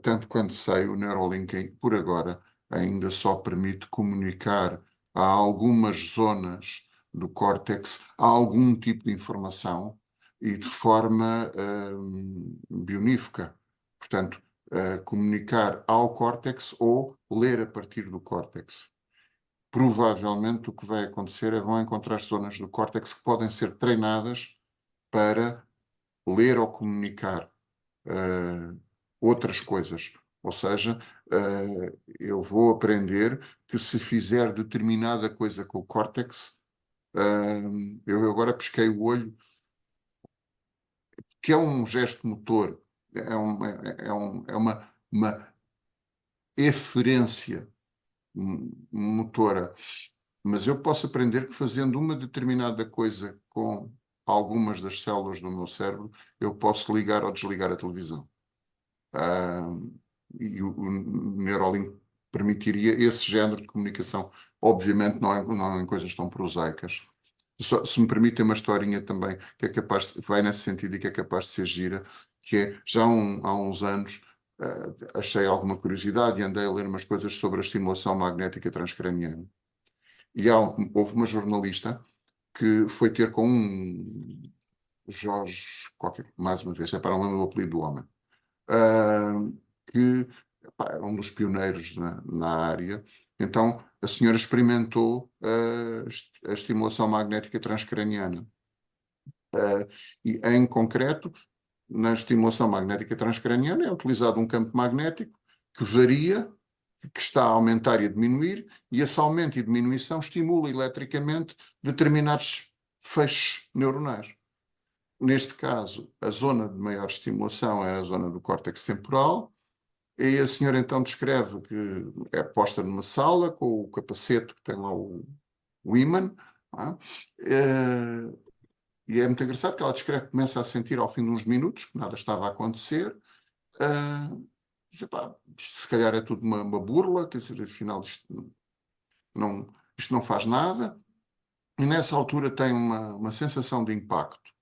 Tanto quanto sei, o Neuralink, por agora, ainda só permite comunicar a algumas zonas do córtex algum tipo de informação e de forma bionífica. Portanto, comunicar ao córtex ou ler a partir do córtex. Provavelmente o que vai acontecer é vão encontrar zonas do córtex que podem ser treinadas para ler ou comunicar outras coisas. Ou seja, eu vou aprender que se fizer determinada coisa com o córtex, eu agora pesquei o olho, que é um gesto motor, é uma eferência motora. Mas eu posso aprender que fazendo uma determinada coisa com algumas das células do meu cérebro, eu posso ligar ou desligar a televisão. E o Neuralink permitiria esse género de comunicação. Obviamente não em coisas tão prosaicas. Se me permitem uma historinha também, que é capaz, vai nesse sentido e que é capaz de ser gira, que é, já há uns anos, achei alguma curiosidade e andei a ler umas coisas sobre a estimulação magnética transcraniana. E houve uma jornalista que foi ter com um Jorge, mais uma vez, para não lembrar o apelido do homem, que é um dos pioneiros na área. Então, a senhora experimentou a estimulação magnética transcraniana. E, em concreto, na estimulação magnética transcraniana é utilizado um campo magnético que varia, que está a aumentar e a diminuir, e esse aumento e diminuição estimula eletricamente determinados feixes neuronais. Neste caso, a zona de maior estimulação é a zona do córtex temporal, e a senhora então descreve que é posta numa sala com o capacete que tem lá o ímã, e é muito engraçado que ela descreve que começa a sentir ao fim de uns minutos que nada estava a acontecer. Diz, pá, isto se calhar é tudo uma burla, quer dizer, afinal isto não faz nada. E nessa altura tem uma sensação de impacto.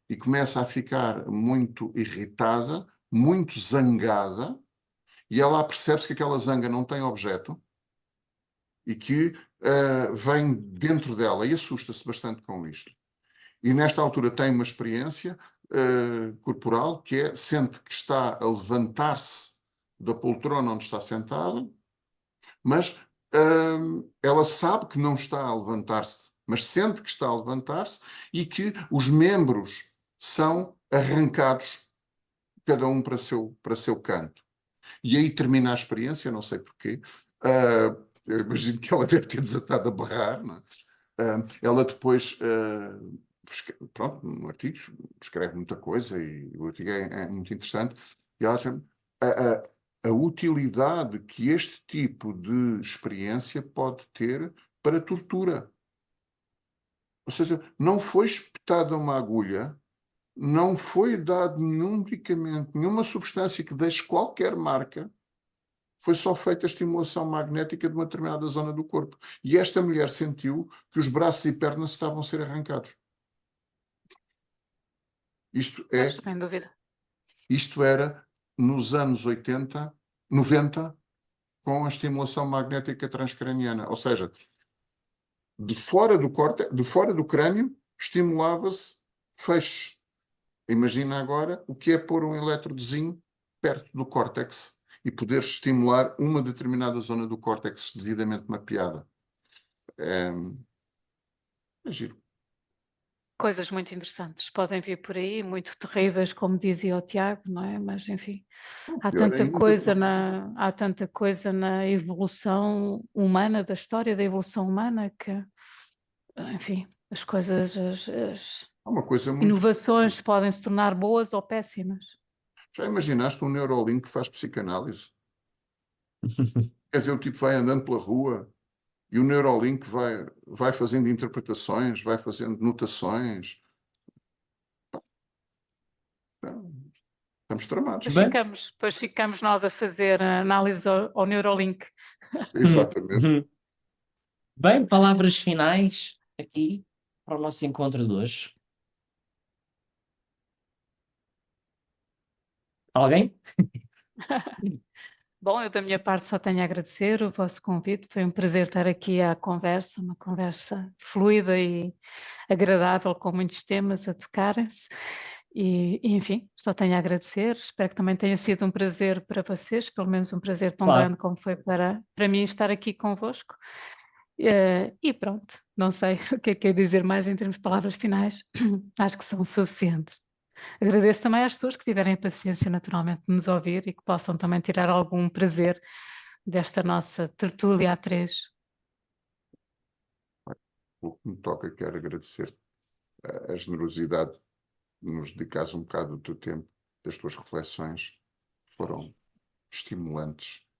E começa a ficar muito irritada, muito zangada, e ela percebe-se que aquela zanga não tem objeto e que vem dentro dela e assusta-se bastante com isto. E nesta altura tem uma experiência corporal que é, sente que está a levantar-se da poltrona onde está sentada, mas ela sabe que não está a levantar-se, mas sente que está a levantar-se e que os membros são arrancados, cada um para seu canto. E aí termina a experiência, não sei porquê. Eu imagino que ela deve ter desatado a berrar, não é? Ela depois, pronto, no artigo escreve muita coisa e o artigo é muito interessante. E ela chama a utilidade que este tipo de experiência pode ter para tortura. Ou seja, não foi espetada uma agulha, não foi dado nenhum medicamento, nenhuma substância que deixe qualquer marca, foi só feita a estimulação magnética de uma determinada zona do corpo. E esta mulher sentiu que os braços e pernas estavam a ser arrancados. Pois, sem dúvida. Isto era nos anos 80, 90, com a estimulação magnética transcraniana. Ou seja, de fora do crânio, estimulava-se feixes. Imagina agora o que é pôr um eletrodozinho perto do córtex e poder estimular uma determinada zona do córtex devidamente mapeada. É giro. Coisas muito interessantes podem vir por aí, muito terríveis, como dizia o Tiago, não é? Mas enfim, há Pior tanta ainda, coisa há tanta coisa na evolução humana, da história da evolução humana, que, enfim, as coisas, as há uma coisa muito. inovações podem se tornar boas ou péssimas. Já imaginaste um Neuralink que faz psicanálise? Quer dizer, o tipo vai andando pela rua e o Neuralink vai fazendo interpretações, vai fazendo notações. Estamos tramados. Bem, Depois ficamos nós a fazer a análise ao Neuralink. Exatamente. bem, palavras finais aqui para o nosso encontro de hoje. Alguém? Bom, eu da minha parte só tenho a agradecer o vosso convite. Foi um prazer estar aqui à conversa, uma conversa fluida e agradável, com muitos temas a tocarem-se. Enfim, só tenho a agradecer. Espero que também tenha sido um prazer para vocês, pelo menos um prazer tão Claro. grande como foi para mim estar aqui convosco. E pronto, não sei o que é dizer mais em termos de palavras finais. Acho que são suficientes. Agradeço também às pessoas que tiverem a paciência, naturalmente, de nos ouvir e que possam também tirar algum prazer desta nossa tertúlia a três. O que me toca, quero agradecer a generosidade de nos dedicares um bocado do teu tempo, das tuas reflexões, foram estimulantes.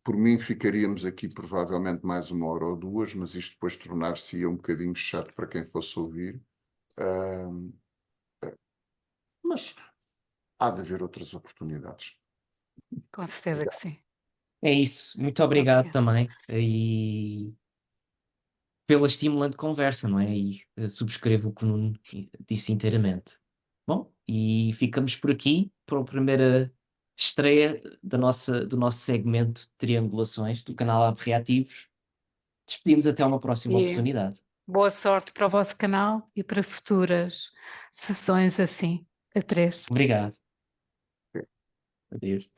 Por mim, ficaríamos aqui provavelmente mais 1 hora ou 2, mas isto depois tornar-se-ia um bocadinho chato para quem fosse ouvir. Mas há de haver outras oportunidades. Com certeza que sim. É isso. Muito obrigado Obrigada. também e pela estimulante conversa, não é? E subscrevo o que o Nuno disse inteiramente. Bom, e ficamos por aqui para a primeira estreia do nosso segmento de triangulações do canal Abre Reativos. Despedimos até uma próxima E oportunidade. boa sorte para o vosso canal e para futuras sessões assim, a três. Obrigado. Adeus.